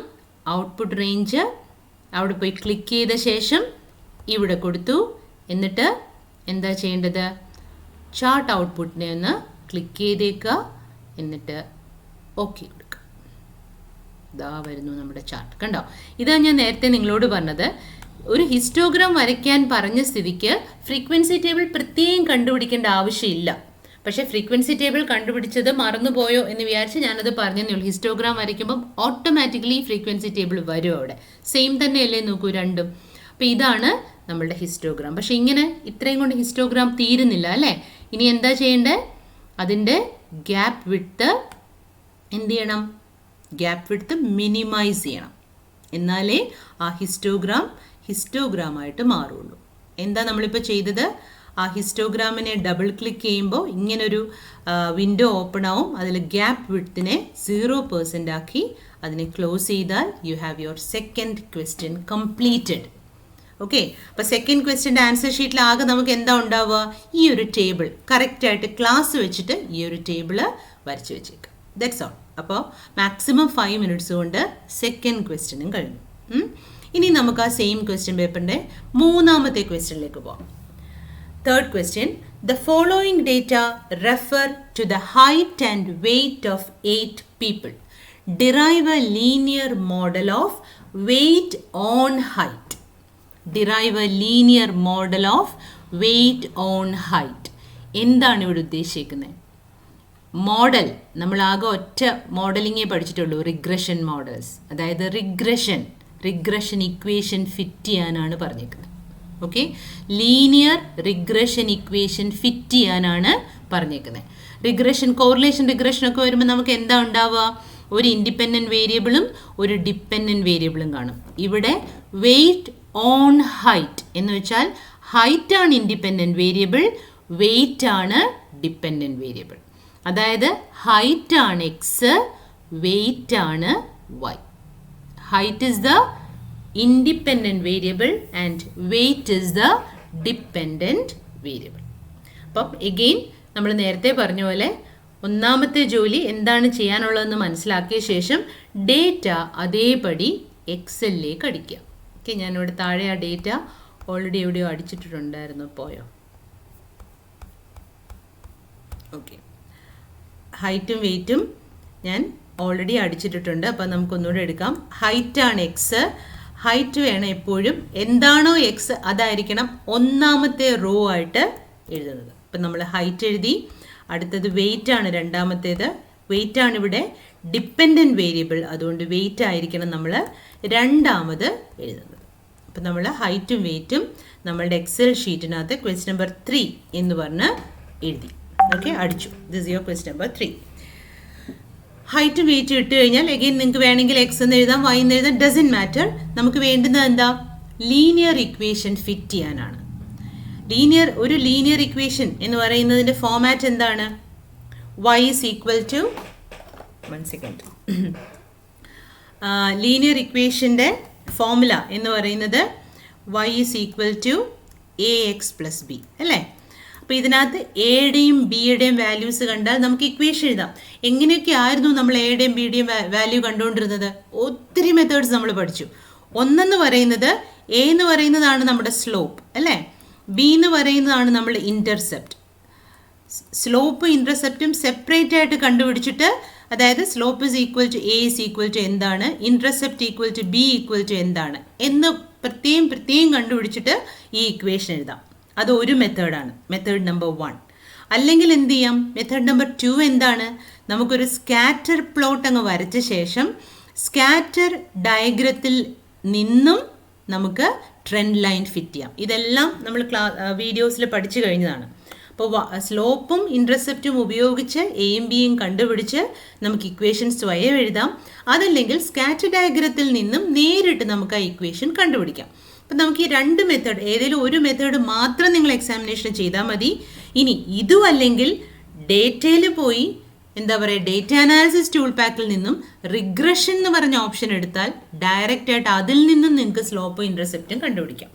ഔട്ട്പുട്ട് റേഞ്ച് അവിടെ പോയി ക്ലിക്ക് ചെയ്ത ശേഷം ഇവിടെ കൊടുത്തു. എന്നിട്ട് എന്താ ചെയ്യേണ്ടത്? ചാർട്ട് ഔട്ട്പുട്ടിനെ ഒന്ന് ക്ലിക്ക് ചെയ്തേക്കുക. എന്നിട്ട് ഓക്കെ കൊടുക്കുക. ഇതാ വരുന്നു നമ്മുടെ ചാർട്ട്. കണ്ടോ, ഇതാ ഞാൻ നേരത്തെ നിങ്ങളോട് പറഞ്ഞത്. ഒരു ഹിസ്റ്റോഗ്രാം വരയ്ക്കാൻ പറഞ്ഞ സ്ഥിതിക്ക് ഫ്രീക്വൻസി ടേബിൾ പ്രത്യേകം കണ്ടുപിടിക്കേണ്ട ആവശ്യമില്ല. പക്ഷേ ഫ്രീക്വൻസി ടേബിൾ കണ്ടുപിടിച്ചത് മറന്നുപോയോ എന്ന് വിചാരിച്ച് ഞാനത് പറഞ്ഞതേ ഉള്ളൂ. ഹിസ്റ്റോഗ്രാം വരയ്ക്കുമ്പം ഓട്ടോമാറ്റിക്കലി ഫ്രീക്വൻസി ടേബിൾ വരും അവിടെ. സെയിം തന്നെയല്ലേ നോക്കൂ രണ്ടും. അപ്പോൾ ഇതാണ് നമ്മളുടെ ഹിസ്റ്റോഗ്രാം. പക്ഷേ ഇങ്ങനെ ഇത്രയും കൊണ്ട് ഹിസ്റ്റോഗ്രാം തീരുന്നില്ല അല്ലേ. ഇനി എന്താ ചെയ്യേണ്ടത്? അതിൻ്റെ ഗ്യാപ്പ് വിഡ്ത്ത് എന്ത് ചെയ്യണം? ഗ്യാപ്പ് വിഡ്ത്ത് മിനിമൈസ് ചെയ്യണം. എന്നാലേ ആ ഹിസ്റ്റോഗ്രാമായിട്ട് മാറുള്ളൂ. എന്താ നമ്മളിപ്പോൾ ചെയ്തത്? ആ ഹിസ്റ്റോഗ്രാമിനെ ഡബിൾ ക്ലിക്ക് ചെയ്യുമ്പോൾ ഇങ്ങനൊരു വിൻഡോ ഓപ്പൺ ആവും. അതിൽ ഗ്യാപ്പ് വിഡ്ത്തിനെ 0% ആക്കി അതിനെ ക്ലോസ് ചെയ്താൽ you have your second question completed. Okay, അപ്പോൾ സെക്കൻഡ് ക്വസ്റ്റ്യൻ്റെ ആൻസർ ഷീറ്റിൽ ആകെ നമുക്ക് എന്താ ഉണ്ടാവുക? ഈ ഒരു ടേബിൾ കറക്റ്റായിട്ട് ക്ലാസ് വെച്ചിട്ട് ഈ ഒരു ടേബിള് വരച്ച് വെച്ചേക്കാം. That's all. അപ്പോൾ മാക്സിമം 5 മിനിറ്റ്സ് കൊണ്ട് സെക്കൻഡ് ക്വസ്റ്റ്യനും കഴിഞ്ഞു. ഇനി നമുക്ക് ആ സെയിം ക്വസ്റ്റ്യൻ പേപ്പറിൻ്റെ മൂന്നാമത്തെ ക്വസ്റ്റ്യനിലേക്ക് പോകാം. Third question, the following data refer to the height and weight of 8 people. Derive a linear model of weight on height. Derive a linear model of weight on height. എന്താണ് ഇവിടെ ഉദ്ദേശിക്കുന്നത്? Model നമ്മൾ ആകെ ഒറ്റ മോഡലിങ്ങേ പഠിച്ചിട്ടുള്ളൂ, റിഗ്രഷൻ മോഡൽസ്. അതായത് regression equation fit ചെയ്യാനാണ് പറഞ്ഞേക്കുന്നത്. Okay, linear regression equation fit ചെയ്യാനാണ് പറഞ്ഞേക്കുന്നത്. കോറിലേഷൻ റിഗ്രഷനൊക്കെ വരുമ്പോൾ നമുക്ക് എന്താ ഉണ്ടാവുക? ഒരു ഇൻഡിപെൻഡൻറ്റ് വേരിയബിളും ഒരു ഡിപ്പെൻഡൻറ്റ് വേരിയബിളും കാണും. ഇവിടെ വെയ്റ്റ് ഓൺ ഹൈറ്റ് എന്ന് വെച്ചാൽ ഹൈറ്റ് ആണ് ഇൻഡിപെൻഡൻറ്റ് വേരിയബിൾ, വെയ്റ്റ് ആണ് ഡിപ്പെൻഡൻറ്റ് വേരിയബിൾ. അതായത് ഹൈറ്റ് ആണ് എക്സ്, വെയ്റ്റ് ആണ് Y. Height is the independent variable and weight is the dependent variable. അപ്പം എഗെയിൻ നമ്മൾ നേരത്തെ പറഞ്ഞ പോലെ ഒന്നാമത്തെ ജോലി എന്താണ് ചെയ്യാനുള്ളതെന്ന് മനസ്സിലാക്കിയ ശേഷം ഡേറ്റ അതേപടി എക്സലിലേക്ക് അടിക്കുക. ഓക്കെ, ഞാനിവിടെ താഴെ ആ ഡേറ്റ ഓൾറെഡി എവിടെയോ അടിച്ചിട്ടുണ്ടായിരുന്നു, പോയോ? ഓക്കെ, ഹൈറ്റും വെയ്റ്റും ഞാൻ ഓൾറെഡി അടിച്ചിട്ടിട്ടുണ്ട്. അപ്പം നമുക്കൊന്നുകൂടെ എടുക്കാം. ഹൈറ്റാണ് എക്സ്. ഹൈറ്റ് വേണം എപ്പോഴും എന്താണോ എക്സ് അതായിരിക്കണം ഒന്നാമത്തെ റോ ആയിട്ട് എഴുതുന്നത്. അപ്പം നമ്മൾ ഹൈറ്റ് എഴുതി. അടുത്തത് വെയ്റ്റ് ആണ് രണ്ടാമത്തേത്. വെയ്റ്റ് ആണ് ഇവിടെ ഡിപ്പെൻഡൻറ്റ് വേരിയബിൾ, അതുകൊണ്ട് വെയ്റ്റ് ആയിരിക്കണം നമ്മൾ രണ്ടാമത് എഴുതുന്നത്. അപ്പം നമ്മൾ ഹൈറ്റും വെയ്റ്റും നമ്മളുടെ എക്സൽ ഷീറ്റിനകത്ത് ക്വസ്റ്റ്യൻ നമ്പർ 3 എന്ന് പറഞ്ഞ് എഴുതി. ഓക്കെ, അടിച്ചു. This your question number 3. ഹൈറ്റും വെയിറ്റും ഇട്ട് കഴിഞ്ഞാൽ എഗെയിൻ നിങ്ങൾക്ക് വേണമെങ്കിൽ എക്സ് എന്ന് എഴുതാം, വൈ എന്ന് എഴുതാം, ഡസൻ മാറ്റർ. നമുക്ക് വേണ്ടുന്നത് എന്താ? ലീനിയർ ഇക്വേഷൻ ഫിറ്റ് ചെയ്യാനാണ്. ഒരു ലീനിയർ ഇക്വേഷൻ എന്ന് പറയുന്നതിൻ്റെ ഫോമാറ്റ് എന്താണ്? y is equal to 1 second. Linear ഇക്വേഷൻ്റെ ഫോമുല എന്ന് പറയുന്നത് y is equal to ax plus B അല്ലേ? അപ്പോൾ ഇതിനകത്ത് എയുടെയും ബിയുടെയും വാല്യൂസ് കണ്ടാൽ നമുക്ക് ഇക്വേഷൻ എഴുതാം. എങ്ങനെയൊക്കെ ആയിരുന്നു നമ്മൾ എയുടെയും ബിയുടെയും വാല്യൂ കണ്ടുകൊണ്ടിരുന്നത്? ഒത്തിരി മെത്തേഡ്സ് നമ്മൾ പഠിച്ചു. ഒന്നെന്ന് പറയുന്നത് എ എന്ന് പറയുന്നതാണ് നമ്മുടെ സ്ലോപ്പ് അല്ലേ? ബി എന്ന് പറയുന്നതാണ് നമ്മുടെ ഇൻ്റർസെപ്റ്റ്. സ്ലോപ്പും ഇൻ്റർസെപ്റ്റും സെപ്പറേറ്റ് ആയിട്ട് കണ്ടുപിടിച്ചിട്ട്, അതായത് slope is equal to A is equal to എന്താണ്, intercept equal to B equal to എന്താണ് എന്ന് പ്രത്യേകം കണ്ടുപിടിച്ചിട്ട് ഈ ഇക്വേഷൻ എഴുതാം. അത് ഒരു മെത്തേഡാണ്, മെത്തേഡ് നമ്പർ 1. അല്ലെങ്കിൽ എന്ത് ചെയ്യാം? മെത്തേഡ് നമ്പർ 2 എന്താണ്? നമുക്കൊരു സ്കാറ്റർ പ്ലോട്ട് അങ്ങ് വരച്ച ശേഷം സ്കാറ്റർ ഡയഗ്രത്തിൽ നിന്നും നമുക്ക് ട്രെൻഡ് ലൈൻ ഫിറ്റ് ചെയ്യാം. ഇതെല്ലാം നമ്മൾ വീഡിയോസിൽ പഠിച്ചു കഴിഞ്ഞതാണ്. അപ്പോൾ സ്ലോപ്പും ഇൻ്റർസെപ്റ്റും ഉപയോഗിച്ച് എയും ബിയും കണ്ടുപിടിച്ച് നമുക്ക് ഇക്വേഷൻ സ്വയം എഴുതാം. അതല്ലെങ്കിൽ സ്കാറ്റർ ഡയഗ്രത്തിൽ നിന്നും നേരിട്ട് നമുക്ക് ആ ഇക്വേഷൻ കണ്ടുപിടിക്കാം. അപ്പം നമുക്ക് ഈ രണ്ട് മെത്തേഡ്, ഏതെങ്കിലും ഒരു മെത്തേഡ് മാത്രം നിങ്ങൾ എക്സാമിനേഷൻ ചെയ്താൽ മതി. ഇനി ഇതും അല്ലെങ്കിൽ ഡേറ്റയിൽ പോയി എന്താ പറയുക, ഡേറ്റ അനാലിസിസ് ടൂൾ പാക്കിൽ നിന്നും റിഗ്രഷൻ എന്ന് പറഞ്ഞ ഓപ്ഷൻ എടുത്താൽ ഡയറക്റ്റായിട്ട് അതിൽ നിന്നും നിങ്ങൾക്ക് സ്ലോപ്പും ഇൻ്റർസെപ്റ്റും കണ്ടുപിടിക്കാം.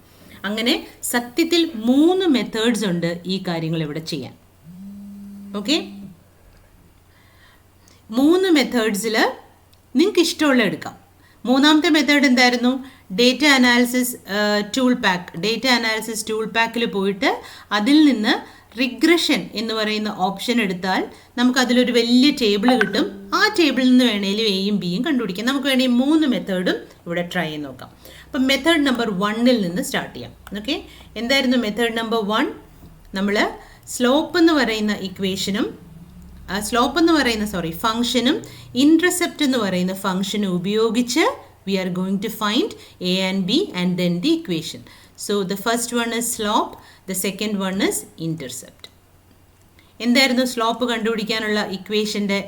അങ്ങനെ സത്യത്തിൽ 3 മെത്തേഡ്സ് ഉണ്ട് ഈ കാര്യങ്ങൾ ഇവിടെ ചെയ്യാൻ. ഓക്കെ, 3 മെത്തേഡ്സിൽ നിങ്ങൾക്ക് ഇഷ്ടമുള്ള എടുക്കാം. മൂന്നാമത്തെ മെത്തേഡ് എന്തായിരുന്നു? ഡേറ്റ അനാലിസിസ് ടൂൾ പാക്കിൽ പോയിട്ട് അതിൽ നിന്ന് റിഗ്രഷൻ എന്ന് പറയുന്ന ഓപ്ഷൻ എടുത്താൽ നമുക്ക് അതിലൊരു വലിയ ടേബിൾ കിട്ടും. ആ ടേബിളിൽ നിന്ന് വേണമെങ്കിലും എയും ബിയും കണ്ടുപിടിക്കാം. നമുക്ക് വേണമെങ്കിൽ 3 മെത്തേഡും ഇവിടെ ട്രൈ ചെയ്ത് നോക്കാം. അപ്പം മെത്തേഡ് നമ്പർ 1 നിന്ന് സ്റ്റാർട്ട് ചെയ്യാം. ഓക്കെ, എന്തായിരുന്നു മെത്തേഡ് നമ്പർ 1? നമ്മൾ സ്ലോപ്പ് എന്ന് പറയുന്ന ഇക്വേഷനും ഫംഗ്ഷനും ഇൻ്റർസെപ്റ്റ് എന്ന് പറയുന്ന ഫംഗ്ഷനും ഉപയോഗിച്ച് we are going to find a and b and then the equation. So the first one is slope, the second one is intercept. എന്തായിരുന്നു സ്ലോപ്പ് കണ്ടുപിടിക്കാനുള്ള ഇക്വേഷൻ്റെ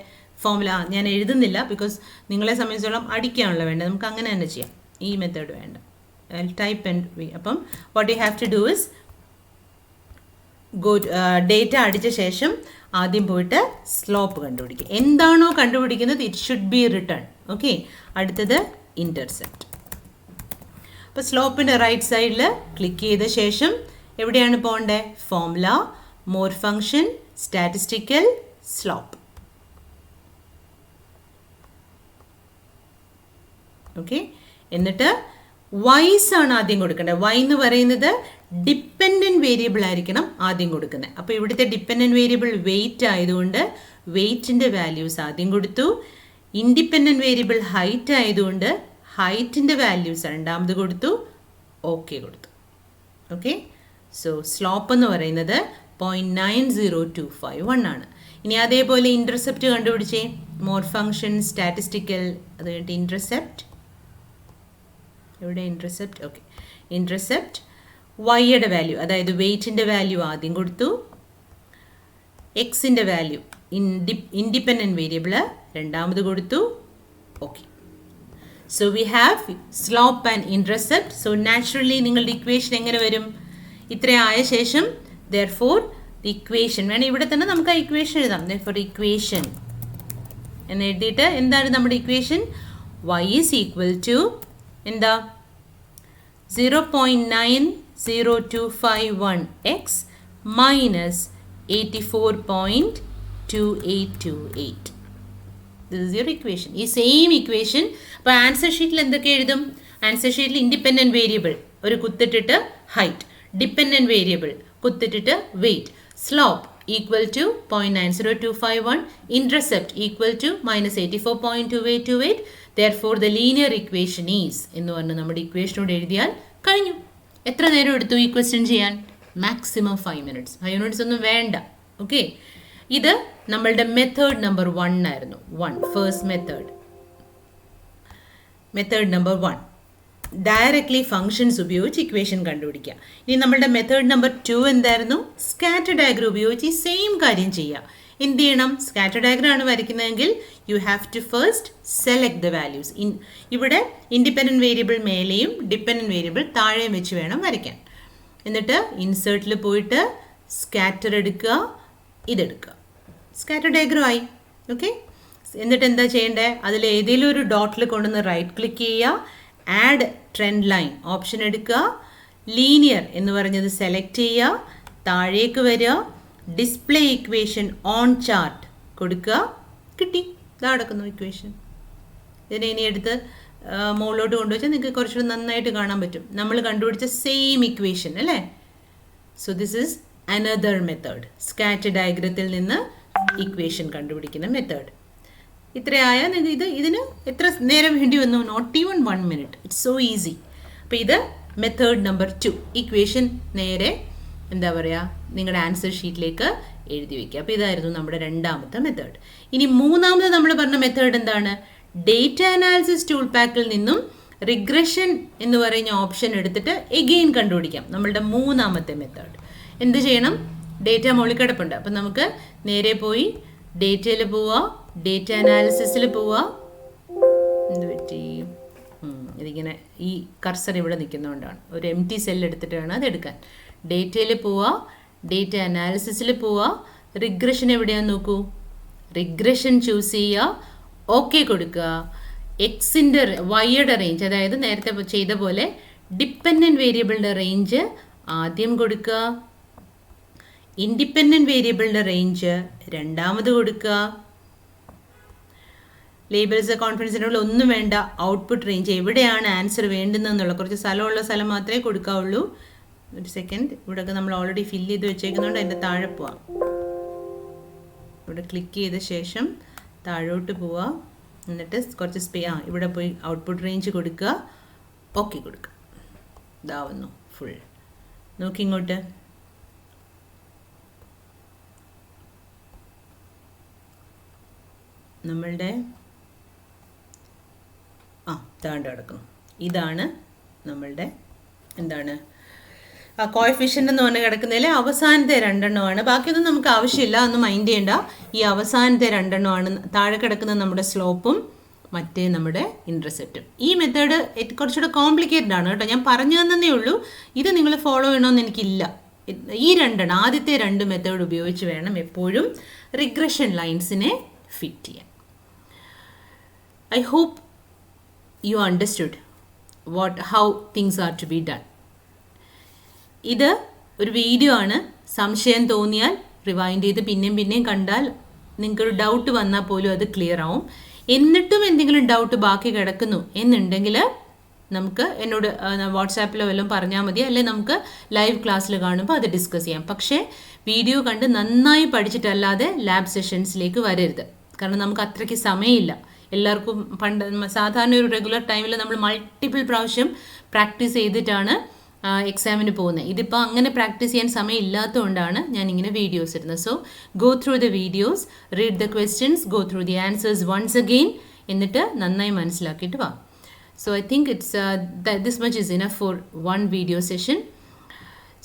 ഫോർമുല? ഞാൻ എഴുതുന്നില്ല, ബിക്കോസ് നിങ്ങളെ സംബന്ധിച്ചോളം അടിക്കാനുള്ള വേണ്ട, നമുക്ക് അങ്ങനെ തന്നെ ചെയ്യാം, ഈ മെത്തേഡ് വേണ്ട. ടൈപ്പ് ആൻഡ് അപ്പം what you have to do is data അടിച്ച ശേഷം ആദ്യം പോയിട്ട് സ്ലോപ്പ് കണ്ടുപിടിക്കുക. എന്താണോ കണ്ടുപിടിക്കുന്നത് it should be return. Okay, അടുത്തത് ഇൻ്റർസെപ്റ്റ്. അപ്പോൾ സ്ലോപ്പിൻ്റെ റൈറ്റ് സൈഡിൽ ക്ലിക്ക് ചെയ്ത ശേഷം എവിടെയാണ് പോകേണ്ടത്? Formula, more function, statistical, slope. Okay, എന്നിട്ട് വൈസ് ആണ് ആദ്യം കൊടുക്കേണ്ടത്. വൈ എന്ന് പറയുന്നത് ഡിപ്പെൻഡൻറ്റ് വേരിയബിൾ ആയിരിക്കണം ആദ്യം കൊടുക്കുന്നത്. അപ്പോൾ ഇവിടുത്തെ ഡിപ്പെൻഡൻറ്റ് വേരിയബിൾ വെയിറ്റ് ആയതുകൊണ്ട് വെയിറ്റിൻ്റെ വാല്യൂസ് ആദ്യം കൊടുത്തു. ഇൻഡിപെൻഡൻറ്റ് വേരിയബിൾ ഹൈറ്റ് ആയതുകൊണ്ട് ഹൈറ്റിൻ്റെ വാല്യൂസ് രണ്ടാമത് കൊടുത്തു. ഓക്കെ കൊടുത്തു. ഓക്കെ, സോ സ്ലോപ്പ് എന്ന് പറയുന്നത് 0.90251 ആണ്. ഇനി അതേപോലെ ഇൻ്റർസെപ്റ്റ് കണ്ടുപിടിച്ചേ. മോർ ഫംഗ്ഷൻ, സ്റ്റാറ്റിസ്റ്റിക്കൽ, അത് കഴിഞ്ഞിട്ട് ഇൻ്റർസെപ്റ്റ്. എവിടെ ഇൻ്റർസെപ്റ്റ്? ഓക്കെ, ഇൻ്റർസെപ്റ്റ് വൈയുടെ വാല്യൂ, അതായത് വെയിറ്റിൻ്റെ വാല്യൂ ആദ്യം കൊടുത്തു. എക്സിൻ്റെ വാല്യൂ ഇൻഡിപെൻഡൻറ്റ് വേരിയബിൾ രണ്ടാമത് കൊടുത്തു. Okay, so we have slope and intercept. So naturally നിങ്ങളുടെ ഇക്വേഷൻ എങ്ങനെ വരും? ഇത്രയായ ശേഷം therefore the equation വേണം, ഇവിടെ തന്നെ നമുക്ക് ആ ഇക്വേഷൻ എഴുതാം. therefore equation എന്ന് എഴുതിയിട്ട് എന്താണ് നമ്മുടെ equation? y is equal to എന്താ 0.90251x minus 84.2828. This is your equation. ഈ സെയിം ഇക്വേഷൻ അപ്പോൾ ആൻസർ ഷീറ്റിൽ എന്തൊക്കെ എഴുതും? ആൻസർ ഷീറ്റിൽ ഇൻഡിപെൻഡൻറ്റ് വേരിയബിൾ ഒരു കുത്തിട്ടിട്ട് ഹൈറ്റ്, ഡിപ്പെൻഡൻറ്റ് വേരിയബിൾ കുത്തിട്ടിട്ട് weight, slope equal to 0.90251, intercept equal to -84.2828. therefore the linear equation is എന്ന് പറഞ്ഞ് നമ്മുടെ ഇക്വേഷനോട് എഴുതിയാൽ കഴിഞ്ഞു. എത്ര നേരം എടുത്തു ഈ ക്വസ്റ്റ്യൻ ചെയ്യാൻ? Maximum 5 minutes. 5 minutes ഒന്നും വേണ്ട. ഓക്കെ, ഇത് നമ്മളുടെ മെത്തേഡ് നമ്പർ 1 ആയിരുന്നു. First method number 1 directly functions ഉപയോഗിച്ച് ഇക്വേഷൻ കണ്ടുപിടിക്കുക. ഇനി നമ്മളുടെ മെത്തേഡ് നമ്പർ 2 എന്തായിരുന്നു? സ്കാറ്റർ ഡയഗ്രം ഉപയോഗിച്ച് ഈ സെയിം കാര്യം ചെയ്യുക. എന്ത് ചെയ്യണം? സ്കാറ്റർ ഡയഗ്രം ആണ് വരയ്ക്കുന്നതെങ്കിൽ you have to first select the values. ഇവിടെ ഇൻഡിപെൻഡൻറ്റ് വേരിയബിൾ മേലെയും ഡിപ്പെൻഡൻറ്റ് വേരിയബിൾ താഴെയും വെച്ച് വേണം വരയ്ക്കാൻ. എന്നിട്ട് ഇൻസേർട്ടിൽ പോയിട്ട് സ്കാറ്റർ എടുക്കുക, ഇതെടുക്കുക, സ്കാറ്റർ ഡയഗ്രം ആയി. ഓക്കെ, എന്നിട്ട് എന്താ ചെയ്യേണ്ടത്? അതിൽ ഏതെങ്കിലും ഒരു ഡോട്ടിൽ കൊണ്ടുവന്ന് റൈറ്റ് ക്ലിക്ക് ചെയ്യുക, ആഡ് ട്രെൻഡ് ലൈൻ ഓപ്ഷൻ എടുക്കുക, ലീനിയർ എന്ന് പറഞ്ഞത് സെലക്ട് ചെയ്യുക, താഴേക്ക് വരിക, ഡിസ്പ്ലേ ഇക്വേഷൻ ഓൺ ചാർട്ട് കൊടുക്കുക, കിട്ടി. ഇതാ കിടക്കുന്നു ഇക്വേഷൻ. ഇതിനെ ഇനി എടുത്ത് മുകളിലോട്ട് കൊണ്ടുവച്ചാൽ നിങ്ങൾക്ക് കുറച്ചുകൂടി നന്നായിട്ട് കാണാൻ പറ്റും. നമ്മൾ കണ്ടുപിടിച്ച സെയിം ഇക്വേഷൻ അല്ലേ? So this is another method, scatter ഡയഗ്രത്തിൽ നിന്ന് ഇക്വേഷൻ കണ്ടുപിടിക്കുന്ന മെത്തേഡ്. ഇത്രയായ ഇതിന് എത്ര നേരം വേണ്ടി വന്നു? Not even 1 minute. It's so easy. അപ്പോൾ ഇത് മെത്തേഡ് നമ്പർ 2. ഇക്വേഷൻ നേരെ എന്താ പറയുക നിങ്ങളുടെ ആൻസർ ഷീറ്റിലേക്ക് എഴുതി വയ്ക്കുക. അപ്പോൾ ഇതായിരുന്നു നമ്മുടെ രണ്ടാമത്തെ മെത്തേഡ്. ഇനി മൂന്നാമത് നമ്മൾ പറഞ്ഞ മെത്തേഡ് എന്താണ്? ഡേറ്റ അനാലിസിസ് ടൂൾ പാക്കിൽ നിന്നും റിഗ്രഷൻ എന്ന് പറയുന്ന ഓപ്ഷൻ എടുത്തിട്ട് എഗെയിൻ കണ്ടുപിടിക്കാം. നമ്മളുടെ മൂന്നാമത്തെ മെത്തേഡ്. എന്ത് ചെയ്യണം? ഡേറ്റ മുകളിൽ കിടപ്പുണ്ട്. അപ്പം നമുക്ക് നേരെ പോയി ഡേറ്റയിൽ പോവുക, ഡേറ്റ അനാലിസിസിൽ പോവുക. എന്ത് പറ്റി? ഇതിങ്ങനെ ഈ കർസർ ഇവിടെ നിൽക്കുന്നതുകൊണ്ടാണ്. ഒരു എംപ്റ്റി സെൽ എടുത്തിട്ട് വേണം അത് എടുക്കാൻ. ഡേറ്റയിൽ പോവുക, ഡേറ്റ അനാലിസിസിൽ പോവുക, റിഗ്രഷൻ എവിടെയാണെന്ന് നോക്കൂ. റിഗ്രഷൻ ചൂസ് ചെയ്യുക, ഓക്കെ കൊടുക്കുക. എക്സിൻ്റെ വൈയുടെ റേഞ്ച്, അതായത് നേരത്തെ ചെയ്ത പോലെ ഡിപ്പെൻഡൻറ്റ് വേരിയബിളിൻ്റെ റേഞ്ച് ആദ്യം കൊടുക്കുക, ഇൻഡിപെൻഡൻറ്റ് വേരിയബിളിൻ്റെ റേഞ്ച് രണ്ടാമത് കൊടുക്കുക. ലേബൽസ് കോൺഫിഡൻസിനുള്ള ഒന്നും വേണ്ട. ഔട്ട്പുട്ട് റേഞ്ച് എവിടെയാണ് ആൻസർ വേണ്ടുന്നതെന്നുള്ള കുറച്ച് സ്ഥലമുള്ള സ്ഥലം മാത്രമേ കൊടുക്കാവുള്ളൂ. ഒരു സെക്കൻഡ്, ഇവിടെയൊക്കെ നമ്മൾ ഓൾറെഡി ഫില്ല് ചെയ്ത് വെച്ചേക്കുന്നതുകൊണ്ട് അതിൻ്റെ താഴെ പോവാം. ഇവിടെ ക്ലിക്ക് ചെയ്ത ശേഷം താഴോട്ട് പോവുക, എന്നിട്ട് കുറച്ച് ഇവിടെ പോയി ഔട്ട്പുട്ട് റേഞ്ച് കൊടുക്കുക, ഓക്കെ കൊടുക്കുക. ഇതാവുന്നു ഫുൾ. നോക്കി ഇങ്ങോട്ട്. നമ്മളുടെ താണ്ട് കിടക്കുന്നു. ഇതാണ് നമ്മളുടെ എന്താണ് ആ കോഎഫിഷ്യൻ്റ് എന്ന് പറഞ്ഞ് കിടക്കുന്നതിൽ അവസാനത്തെ രണ്ടെണ്ണമാണ്. ബാക്കിയൊന്നും നമുക്ക് ആവശ്യമില്ല, ഒന്നും മൈൻഡ് ചെയ്യേണ്ട. ഈ അവസാനത്തെ രണ്ടെണ്ണമാണ് താഴെ കിടക്കുന്ന നമ്മുടെ സ്ലോപ്പും മറ്റേ നമ്മുടെ ഇൻ്റർസെപ്റ്റും. ഈ മെത്തേഡ് കുറച്ചുകൂടെ കോംപ്ലിക്കേറ്റഡ് ആണ് കേട്ടോ, ഞാൻ പറഞ്ഞു തന്നേ ഉള്ളൂ. ഇത് നിങ്ങൾ ഫോളോ ചെയ്യണമെന്ന് എനിക്കില്ല. ഈ രണ്ടെണ്ണം, ആദ്യത്തെ രണ്ട് മെത്തേഡ് ഉപയോഗിച്ച് വേണം എപ്പോഴും റിഗ്രഷൻ ലൈൻസിനെ ഫിറ്റ് ചെയ്യാൻ. I hope you understood how things are to be done. ഇത് ഒരു വീഡിയോ ആണ്. സംശയം തോന്നിയാൽ റിവൈൻഡ് ചെയ്ത് പിന്നെയും കണ്ടാൽ നിങ്ങൾക്കൊരു ഡൗട്ട് വന്നാൽ പോലും അത് ക്ലിയർ ആവും. എന്നിട്ടും എന്തെങ്കിലും ഡൗട്ട് ബാക്കി കിടക്കുന്നു എന്നുണ്ടെങ്കിൽ നമുക്ക് എന്നോട് വാട്സാപ്പിലോ വല്ലതും പറഞ്ഞാൽ മതി, അല്ലെങ്കിൽ നമുക്ക് ലൈവ് ക്ലാസ്സിൽ കാണുമ്പോൾ അത് ഡിസ്കസ് ചെയ്യാം. പക്ഷേ വീഡിയോ കണ്ട് നന്നായി പഠിച്ചിട്ടല്ലാതെ ലാബ് സെഷൻസിലേക്ക് വരരുത്. കാരണം നമുക്ക് അത്രയ്ക്ക് സമയമില്ല. എല്ലാവർക്കും സാധാരണ ഒരു റെഗുലർ ടൈമിൽ നമ്മൾ മൾട്ടിപ്പിൾ പ്രാവശ്യം പ്രാക്ടീസ് ചെയ്തിട്ടാണ് എക്സാമിന് പോകുന്നത്. ഇതിപ്പോൾ അങ്ങനെ പ്രാക്ടീസ് ചെയ്യാൻ സമയം ഇല്ലാത്തതുകൊണ്ടാണ് ഞാൻ ഇങ്ങനെ വീഡിയോസ് ഇടുന്നത്. So go through the videos, read the questions, go through the answers once again, എന്നിട്ട് നന്നായി മനസ്സിലാക്കിയിട്ട് വാ. So I think this much is enough for one video session.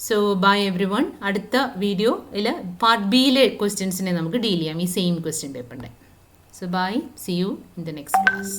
So bye everyone. അടുത്ത വീഡിയോയിൽ പാർട്ട് ബിയിലെ ക്വസ്റ്റ്യൻസിനെ നമുക്ക് ഡീൽ ചെയ്യാം, ഈ സെയിം ക്വസ്റ്റ്യൻ പേപ്പറിൻ്റെ. So bye, see you in the next class.